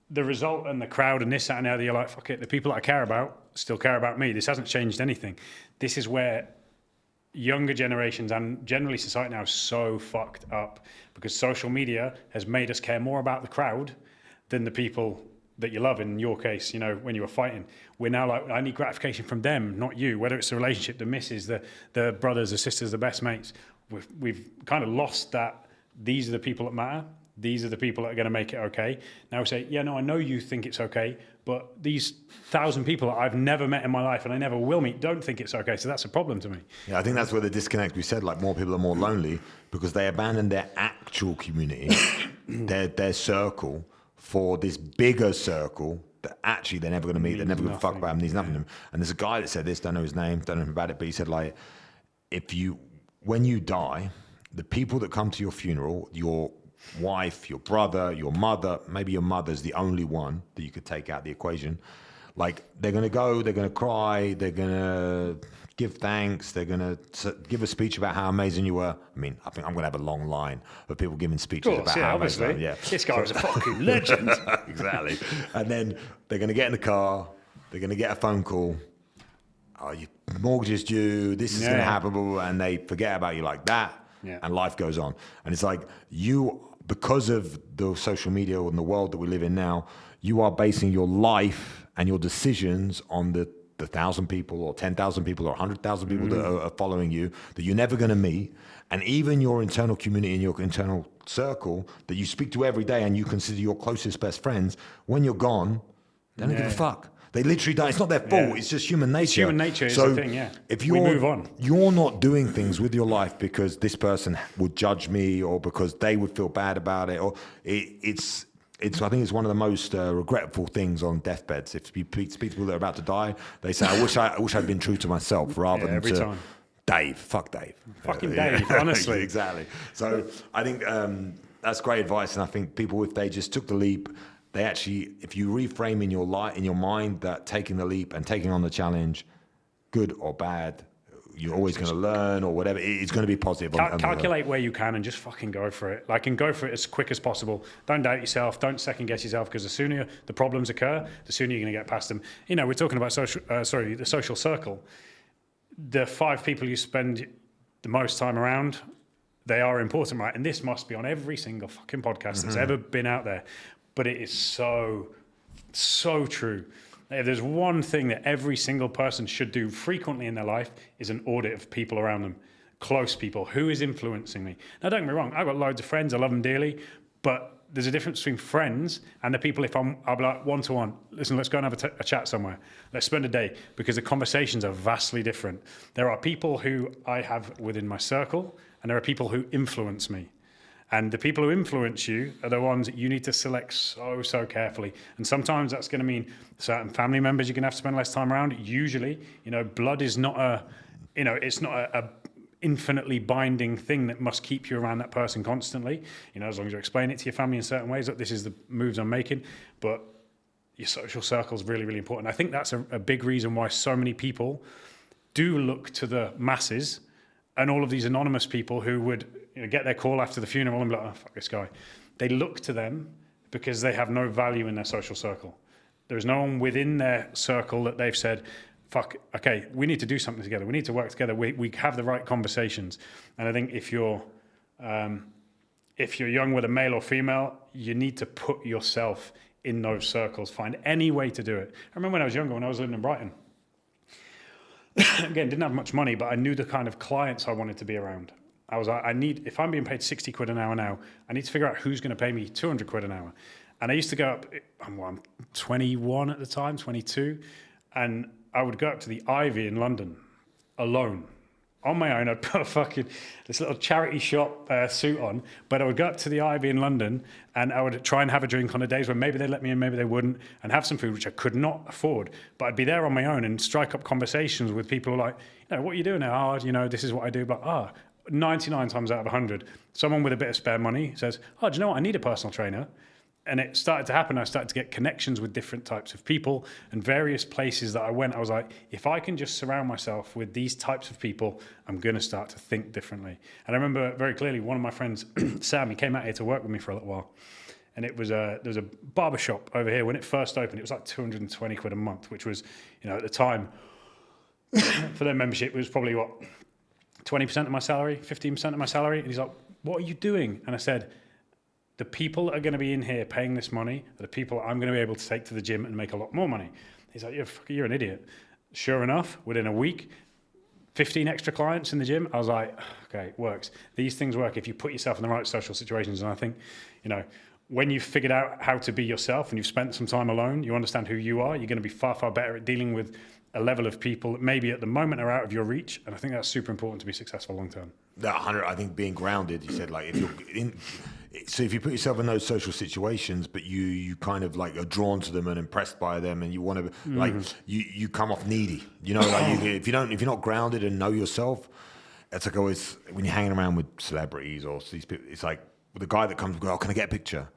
the result and the crowd and this, that, and the other, you're like, fuck it, the people that I care about still care about me. This hasn't changed anything. This is where younger generations and generally society now is so fucked up because social media has made us care more about the crowd than the people that you love. In your case, you know, when you were fighting, we're now like, I need gratification from them, not you. Whether it's the relationship, the misses, the brothers, the sisters, the best mates, we've kind of lost that. These are the people that matter. These are the people that are going to make it okay. Now we say, yeah, no, I know you think it's okay, but these 1,000 people that I've never met in my life and I never will meet don't think it's okay. So that's a problem to me. Yeah, I think that's where the disconnect, we said, like more people are more lonely because they abandon their actual community, their circle, for this bigger circle that actually they're never going to meet, they're never going to fuck about, means nothing to them. And there's a guy that said this, don't know his name, don't know anything about it, but he said, like, when you die, the people that come to your funeral, your wife, your brother, your mother, maybe your mother's the only one that you could take out the equation. Like, they're going to go, they're going to cry, they're going to give thanks, they're going to give a speech about how amazing you were. I mean, I think I'm going to have a long line of people giving speeches about how amazing I am. Yeah. This guy was a fucking legend. Exactly. And then they're going to get in the car, they're going to get a phone call. Oh, your mortgage is due, this is going to happen, blah, blah, blah, and they forget about you like that, and life goes on. And it's like because of the social media and the world that we live in now, you are basing your life and your decisions on the the 1,000 people or 10,000 people or 100,000 people that are following you that you're never going to meet, and even your internal community and your internal circle that you speak to every day and you consider your closest best friends, when you're gone, they don't give a fuck. They literally don't. It's not their fault. It's just human nature. It's human nature is so the thing, if we move on. You're not doing things with your life because this person would judge me or because they would feel bad about it, or it's. I think it's one of the most regretful things on deathbeds. If you speak to people that are about to die, they say, I wish I'd been true to myself rather than every to time. Dave. Fuck Dave. Fucking Dave, honestly. Exactly. So I think that's great advice. And I think people, if they just took the leap, they actually, if you reframe in your mind that taking the leap and taking on the challenge, good or bad, you're always going to learn or whatever. It's going to be positive. Calculate where you can and just fucking go for it. And go for it as quick as possible. Don't doubt yourself. Don't second guess yourself, because the sooner the problems occur, the sooner you're going to get past them. We're talking about the social circle. The 5 people you spend the most time around, they are important, right? And this must be on every single fucking podcast that's ever been out there. But it is so true. If there's one thing that every single person should do frequently in their life, is an audit of people around them, close people. Who is influencing me? Now, don't get me wrong, I've got loads of friends, I love them dearly, but there's a difference between friends and the people, I'll be like one-to-one, listen, let's go and have a chat somewhere. Let's spend a day, because the conversations are vastly different. There are people who I have within my circle, and there are people who influence me. And the people who influence you are the ones that you need to select so carefully. And sometimes that's going to mean certain family members you're going to have to spend less time around. Usually, blood is not it's not a infinitely binding thing that must keep you around that person constantly. As long as you explain it to your family in certain ways, that this is the moves I'm making. But your social circle is really, really important. I think that's a big reason why so many people do look to the masses and all of these anonymous people who would get their call after the funeral and be like, oh, fuck this guy. They look to them because they have no value in their social circle. There is no one within their circle that they've said, fuck, okay, we need to do something together. We need to work together. We have the right conversations. And I think if you're young with a male or female, you need to put yourself in those circles. Find any way to do it. I remember when I was younger, when I was living in Brighton. Again, didn't have much money, but I knew the kind of clients I wanted to be around. I was like, if I'm being paid 60 quid an hour now, I need to figure out who's going to pay me 200 quid an hour. And I used to go up, I'm 21 at the time, 22, and I would go up to the Ivy in London alone. On my own, I'd put this little charity shop suit on, but I would go up to the Ivy in London and I would try and have a drink on the days where maybe they'd let me in, maybe they wouldn't, and have some food, which I could not afford. But I'd be there on my own and strike up conversations with people who are like, what are you doing now? This is what I do. But 99 times out of 100, someone with a bit of spare money says, do you know what? I need a personal trainer. And it started to happen. I started to get connections with different types of people, and various places that I went, I was like, if I can just surround myself with these types of people, I'm going to start to think differently. And I remember very clearly one of my friends, Sam, he came out here to work with me for a little while. And there was a barber shop over here. When it first opened, it was like 220 quid a month, which was, at the time, for their membership, it was probably 20% of my salary, 15% of my salary. And he's like, what are you doing? And I said, the people that are going to be in here paying this money are the people I'm going to be able to take to the gym and make a lot more money. He's like, you're an idiot. Sure enough, within a week, 15 extra clients in the gym. I was like, okay, it works. These things work if you put yourself in the right social situations. And I think, when you've figured out how to be yourself and you've spent some time alone, you understand who you are, you're going to be far, far better at dealing with a level of people that maybe at the moment are out of your reach. And I think that's super important to be successful long term. I think being grounded, you said, if you're if you put yourself in those social situations, but you kind of are drawn to them and impressed by them, and you want to you come off needy, if you're not grounded and know yourself, it's like always when you're hanging around with celebrities or these people, it's like the guy that comes and goes, can I get a picture?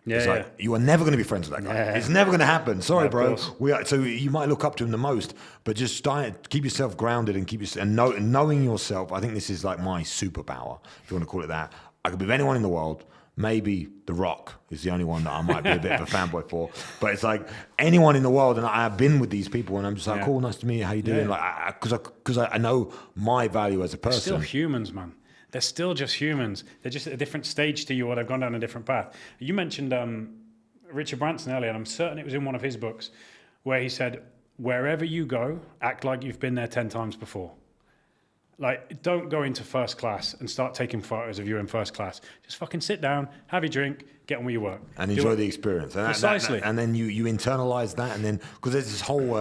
It's like, you are never going to be friends with that guy. Yeah. It's never going to happen. Sorry, bro. So you might look up to him the most, but just keep yourself grounded and knowing yourself. I think this is like my superpower, if you want to call it that. I could be with anyone in the world. Maybe The Rock is the only one that I might be a bit of a fanboy for. But it's like anyone in the world, and I've been with these people, and I'm just like, cool, nice to meet you. How you doing? Because I know my value as a person. They're still humans, man. They're still just humans. They're just at a different stage to you, or they've gone down a different path. You mentioned Richard Branson earlier, and I'm certain it was in one of his books, where he said, wherever you go, act like you've been there 10 times before. Like, don't go into first class and start taking photos of you in first class. Just fucking sit down, have your drink, get on with your work. And enjoy the experience. And Precisely. And then you internalize that. And then, because there's this whole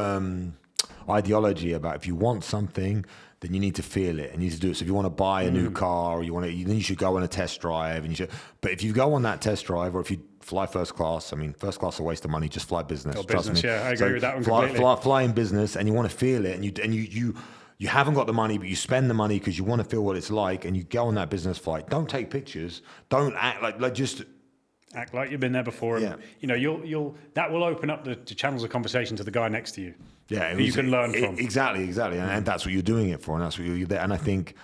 ideology about if you want something, then you need to feel it and you need to do it. So if you want to buy a new car, or then you should go on a test drive. But if you go on that test drive, or if you fly first class, I mean, first class is a waste of money. Just fly business. Trust me. Yeah, I agree with that one completely. Fly in business, and you want to feel it, and you haven't got the money, but you spend the money because you want to feel what it's like, and you go on that business flight. Don't take pictures. Don't act like just act like you've been there before. Yeah. And, you'll that will open up the channels of conversation to the guy next to you. Yeah, who you can learn from. Exactly, and that's what you're doing it for, and that's what you're there. And I think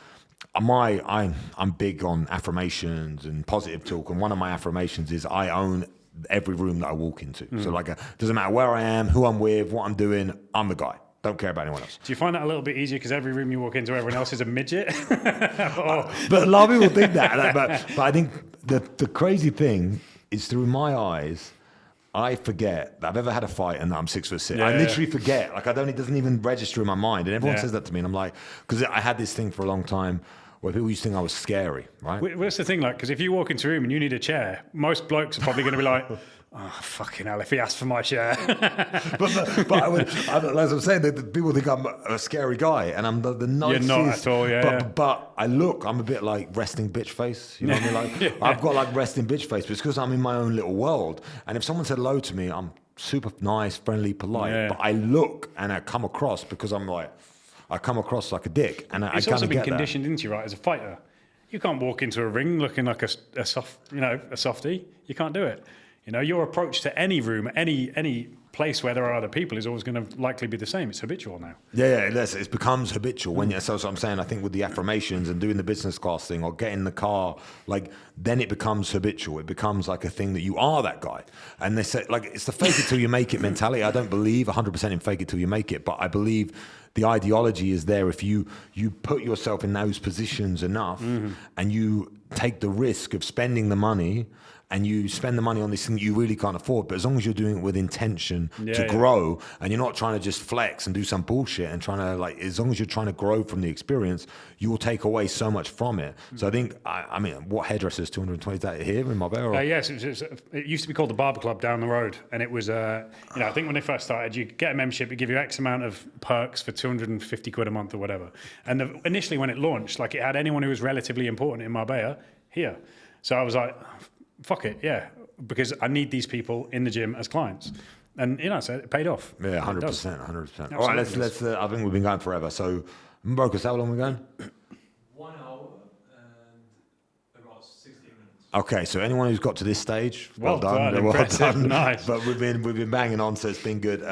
I'm big on affirmations and positive talk, and one of my affirmations is I own every room that I walk into. So like, doesn't matter where I am, who I'm with, what I'm doing, I'm the guy. Don't care about anyone else. Do you find that a little bit easier because every room you walk into, everyone else is a midget? But a lot of people think that. But I think the crazy thing is, through my eyes, I forget that I've ever had a fight and that I'm 6'6". I literally forget. Like, it doesn't even register in my mind. And everyone says that to me, and I'm like, because I had this thing for a long time where people used to think I was scary, right? What's the thing, like, because if you walk into a room and you need a chair, most blokes are probably going to be like, oh, fucking hell, if he asked for my chair. but as I'm saying, the people think I'm a scary guy, and I'm the nicest. You're not at all, But I'm a bit like resting bitch face. You know what I mean? Like, I've got like resting bitch face, but it's because I'm in my own little world. And if someone said hello to me, I'm super nice, friendly, polite. Yeah. But I look and I come across, because I come across like a dick. And it's also been conditioned into you, right, as a fighter. You can't walk into a ring looking like a softie. You can't do it. Your approach to any room, any place where there are other people is always going to likely be the same. It's habitual now. Yeah, it becomes habitual. So I'm saying, I think with the affirmations and doing the business class thing or getting in the car, like, then it becomes habitual. It becomes like a thing that you are that guy. And they say, like, it's the fake it till you make it mentality. I don't believe 100% in fake it till you make it, but I believe the ideology is there. If you put yourself in those positions enough, and you take the risk of spending the money, and you spend the money on this thing that you really can't afford, but as long as you're doing it with intention to grow, and you're not trying to just flex and do some bullshit and trying to, like, as long as you're trying to grow from the experience, you will take away so much from it. So I think, I mean, what hairdresser is 220? Is that here in Marbella? Yes, it used to be called the Barber Club down the road, and it was, I think when they first started, you get a membership, it give you X amount of perks for 250 quid a month or whatever. And initially when it launched, like, it had anyone who was relatively important in Marbella here. So I was like, fuck it, yeah, because I need these people in the gym as clients. And, so it paid off. Yeah, 100%, 100%. All right, let's I think we've been going forever. So, Marcus, how long are we going? 1 hour and about 16 minutes. Okay, so anyone who's got to this stage, well done. Impressive, nice. But we've been banging on, so it's been good.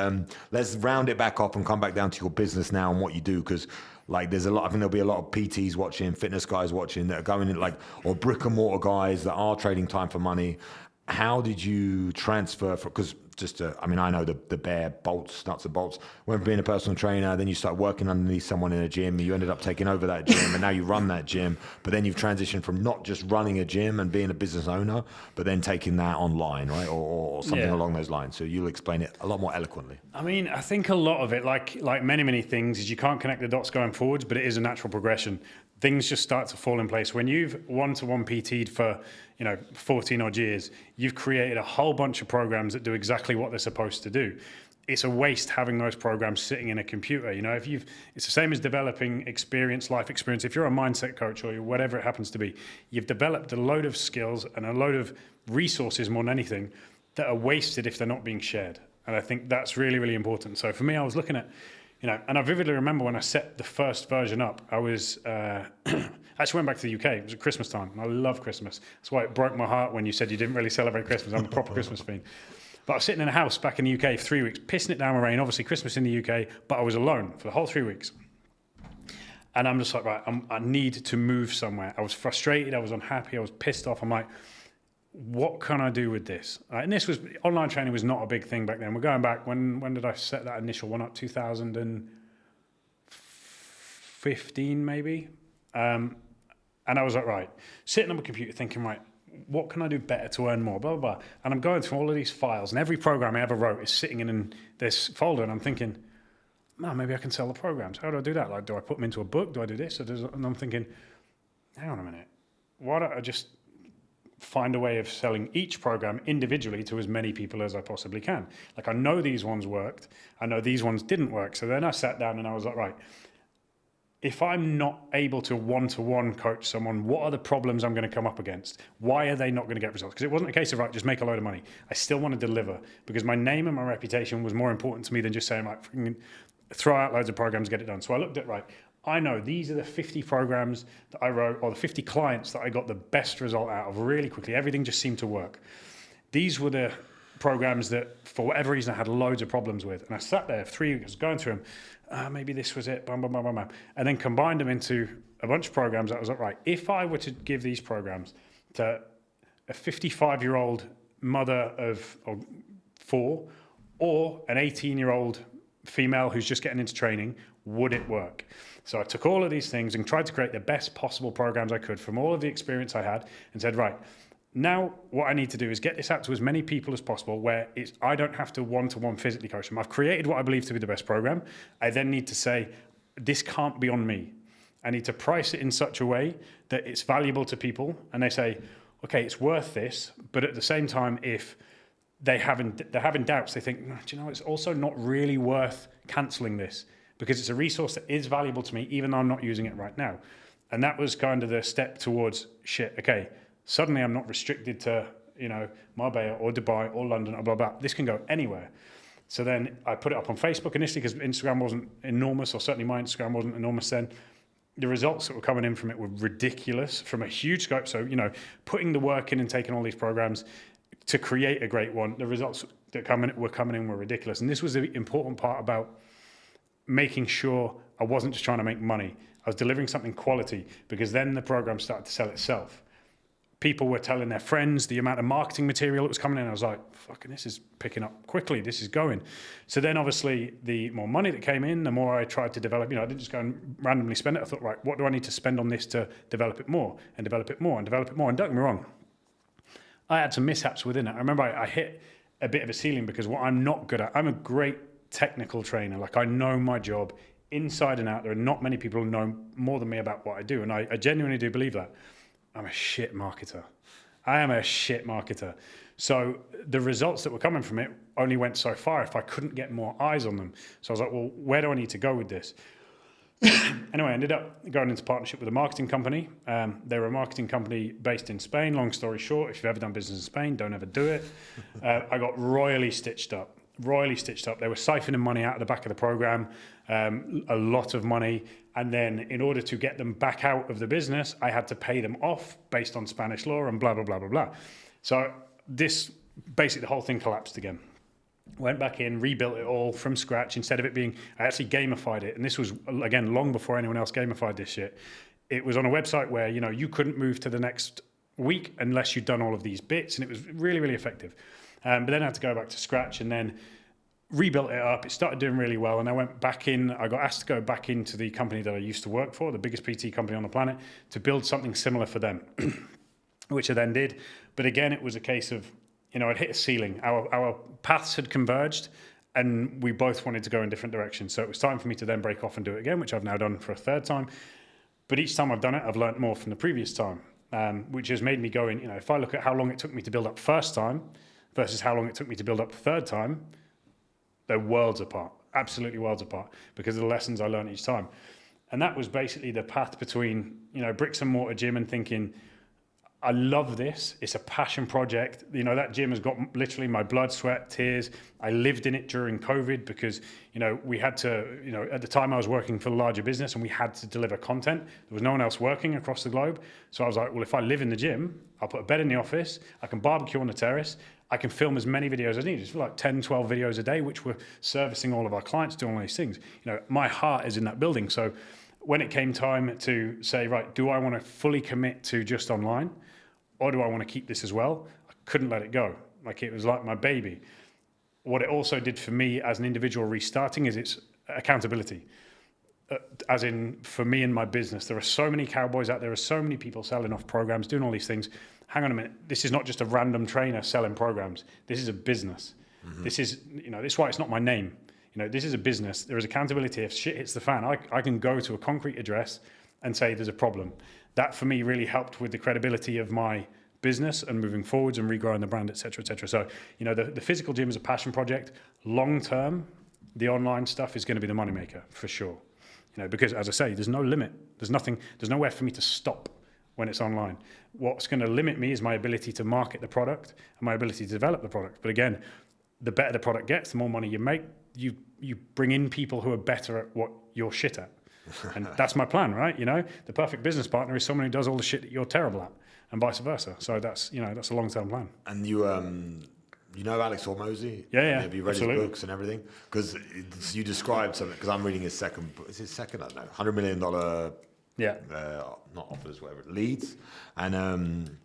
Let's round it back up and come back down to your business now and what you do, because, like, there's a lot. I think there'll be a lot of PTs watching, fitness guys watching that are going in, like, or brick and mortar guys that are trading time for money. How did you transfer? Because I know the bare bolts, nuts and bolts. Went from being a personal trainer, then you start working underneath someone in a gym. You ended up taking over that gym, and now you run that gym. But then you've transitioned from not just running a gym and being a business owner, but then taking that online, right, or something along those lines. So you'll explain it a lot more eloquently. I mean, I think a lot of it, like many things, is you can't connect the dots going forwards, but it is a natural progression. Things just start to fall in place. When you've one-to-one PT'd for 14 odd years, you've created a whole bunch of programs that do exactly what they're supposed to do. It's a waste having those programs sitting in a computer. It's the same as developing life experience. If you're a mindset coach or whatever it happens to be, you've developed a load of skills and a load of resources more than anything that are wasted if they're not being shared. And I think that's really, really important. So for me, I was looking at, and I vividly remember when I set the first version up, I was, actually went back to the UK. It was at Christmas time, and I love Christmas. That's why it broke my heart when you said you didn't really celebrate Christmas. I'm a proper Christmas fiend. But I was sitting in a house back in the UK for 3 weeks, pissing it down with rain, obviously Christmas in the UK, but I was alone for the whole 3 weeks. And I'm just like, right, I need to move somewhere. I was frustrated, I was unhappy, I was pissed off. I'm like, what can I do with this? And this was, online training was not a big thing back then. We're going back, when did I set that initial one up? 2015 maybe? And I was like, right, sitting on my computer thinking, right, what can I do better to earn more, blah, blah, blah. And I'm going through all of these files, and every program I ever wrote is sitting in this folder, and I'm thinking, no, maybe I can sell the programs. How do I do that? Like, do I put them into a book? Do I do this? And I'm thinking, hang on a minute. Why don't I just find a way of selling each program individually to as many people as I possibly can? Like, I know these ones worked. I know these ones didn't work. So then I sat down and I was like, right, if I'm not able to one-to-one coach someone, what are the problems I'm going to come up against? Why are they not going to get results? Because it wasn't a case of, right, just make a load of money. I still want to deliver, because my name and my reputation was more important to me than just saying, like, throw out loads of programs, get it done. So I looked at, right, I know these are the 50 programs that I wrote, or the 50 clients that I got the best result out of really quickly. Everything just seemed to work. These were the programs that, for whatever reason, I had loads of problems with. And I sat there for 3 weeks going through them. Maybe this was it, bam, bam, bam, bam, bam. And then combined them into a bunch of programs that I was like, right, if I were to give these programs to a 55-year-old mother of 4 or an 18-year-old female who's just getting into training, would it work? So I took all of these things and tried to create the best possible programs I could from all of the experience I had, and said, right, now what I need to do is get this out to as many people as possible where I don't have to one-to-one physically coach them. I've created what I believe to be the best program. I then need to say, this can't be on me. I need to price it in such a way that it's valuable to people, and they say, okay, it's worth this, but at the same time, if they're having doubts, they think, do you know, it's also not really worth cancelling this, because it's a resource that is valuable to me, even though I'm not using it right now. And that was kind of the step towards, shit, okay, suddenly I'm not restricted to, Marbella or Dubai or London or blah, blah. This can go anywhere. So then I put it up on Facebook initially, because Instagram wasn't enormous, or certainly my Instagram wasn't enormous then. The results that were coming in from it were ridiculous from a huge scope. So, putting the work in and taking all these programs to create a great one, the results that were coming in were ridiculous. And this was the important part about making sure I wasn't just trying to make money. I was delivering something quality, because then the program started to sell itself. People were telling their friends the amount of marketing material that was coming in. I was like, fucking, this is picking up quickly. This is going. So then obviously the more money that came in, the more I tried to develop. I didn't just go and randomly spend it. I thought, right, what do I need to spend on this to develop it more and develop it more and develop it more? And don't get me wrong, I had some mishaps within it. I remember I hit a bit of a ceiling, because what I'm not good at, I'm a great technical trainer. Like, I know my job inside and out. There are not many people who know more than me about what I do. And I genuinely do believe that. I'm a shit marketer. I am a shit marketer. So the results that were coming from it only went so far if I couldn't get more eyes on them. So I was like, well, where do I need to go with this? Anyway, I ended up going into partnership with a marketing company. They were a marketing company based in Spain. Long story short, if you've ever done business in Spain, don't ever do it. I got royally stitched up. They were siphoning money out of the back of the program, a lot of money. And then in order to get them back out of the business, I had to pay them off based on Spanish law and blah, blah, blah, blah, blah. So basically the whole thing collapsed again. Went back in, rebuilt it all from scratch. Instead of it being, I actually gamified it. And this was, again, long before anyone else gamified this shit. It was on a website where, you couldn't move to the next week unless you'd done all of these bits. And it was really, really effective. But then I had to go back to scratch and then rebuilt it up. It started doing really well. And I went back in. I got asked to go back into the company that I used to work for, the biggest PT company on the planet, to build something similar for them, which I then did. But again, it was a case of, I'd hit a ceiling. Our paths had converged and we both wanted to go in different directions. So it was time for me to then break off and do it again, which I've now done for a third time. But each time I've done it, I've learned more from the previous time, which has made me go in, if I look at how long it took me to build up first time versus how long it took me to build up the third time, they're worlds apart, absolutely worlds apart, because of the lessons I learned each time. And that was basically the path between, bricks and mortar gym and thinking, I love this. It's a passion project. That gym has got literally my blood, sweat, tears. I lived in it during COVID because, we had to, at the time I was working for a larger business and we had to deliver content. There was no one else working across the globe. So I was like, well, if I live in the gym, I'll put a bed in the office. I can barbecue on the terrace. I can film as many videos as I need. It's like 10, 12 videos a day, which we're servicing all of our clients, doing all these things. My heart is in that building. So when it came time to say, right, do I want to fully commit to just online? Or do I want to keep this as well? I couldn't let it go. Like, it was like my baby. What it also did for me as an individual restarting is it's accountability. As in, for me and my business, there are so many cowboys out there, are so many people selling off programs, doing all these things. Hang on a minute. This is not just a random trainer selling programs. This is a business. Mm-hmm. This is, this is why it's not my name. This is a business. There is accountability. If shit hits the fan, I can go to a concrete address and say there's a problem. That for me really helped with the credibility of my business and moving forwards and regrowing the brand, et cetera, et cetera. So, the physical gym is a passion project. Long term, the online stuff is going to be the moneymaker for sure. Because as I say, there's no limit. There's nowhere for me to stop when it's online. What's going to limit me is my ability to market the product and my ability to develop the product. But again, the better the product gets, the more money you make, you bring in people who are better at what you're shit at. And that's my plan, right? The perfect business partner is someone who does all the shit that you're terrible at, and vice versa. So that's a long-term plan. And you Alex Hormozy? Yeah. Have you read his books and everything? Because you described something, because I'm reading his second book. Is his second? I don't know. $100 million, not offers, whatever, leads. And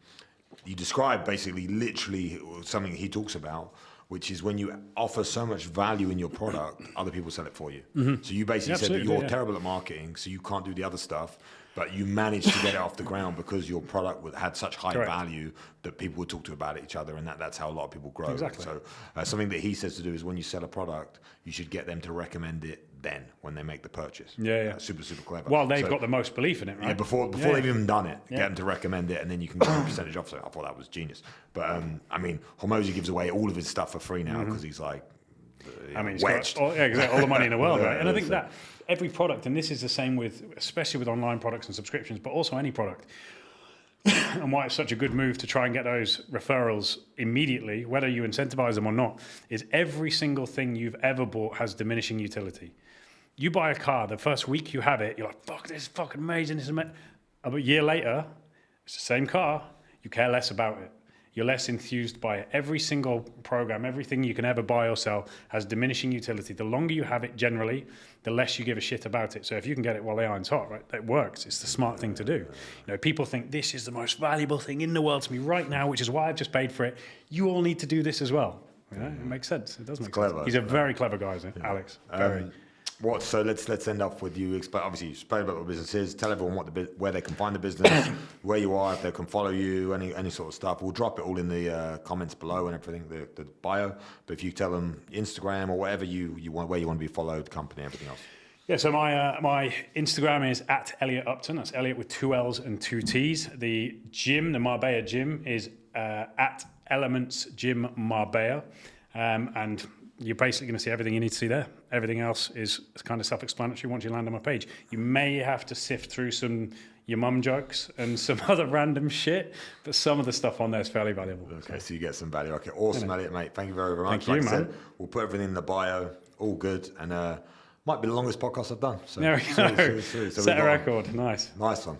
you describe basically literally something he talks about, which is when you offer so much value in your product, other people sell it for you. Mm-hmm. So you basically said that you're terrible at marketing, so you can't do the other stuff, but you managed to get it off the ground because your product had such high value that people would talk to about each other, and that's how a lot of people grow. Exactly. So something that he says to do is when you sell a product, you should get them to recommend it then when they make the purchase. Super, super clever. Well, they've got the most belief in it, right? Yeah, before they've even done it, get them to recommend it, and then you can get a percentage off. So I thought that was genius. But Hormozy gives away all of his stuff for free now because he's like, wedged. All the money in the world, right? And I think that every product, and this is the same especially with online products and subscriptions, but also any product, and why it's such a good move to try and get those referrals immediately, whether you incentivize them or not, is every single thing you've ever bought has diminishing utility. You buy a car, the first week you have it, you're like, fuck, this is fucking amazing. But a year later, it's the same car, you care less about it. You're less enthused by it. Every single program, everything you can ever buy or sell has diminishing utility. The longer you have it generally, the less you give a shit about it. So if you can get it while the iron's hot, right, it works. It's the smart thing to do. People think this is the most valuable thing in the world to me right now, which is why I've just paid for it. You all need to do this as well. It makes sense. It does make sense. He's a very clever guy, isn't Alex. Very. So let's end up with you. Obviously, you explain about what the business is. Tell everyone where they can find the business, where you are, if they can follow you, any sort of stuff. We'll drop it all in the comments below and everything, the bio. But if you tell them Instagram or whatever you want, where you want to be followed, company, everything else. Yeah, so my Instagram is at Elliott Upton. That's Elliott with 2 L's and 2 T's. The gym, the Marbella gym, is at Elements Gym Marbella, and you're basically going to see everything you need to see there. Everything else is kind of self-explanatory once you land on my page. You may have to sift through your mum jokes and some other random shit, but some of the stuff on there is fairly valuable. Okay, so you get some value. Okay, awesome, Elliott, mate. Thank you very, very much. Thank you, man. I said, we'll put everything in the bio. All good, and might be the longest podcast I've done. So, there we go. Set a record. Nice. Nice one.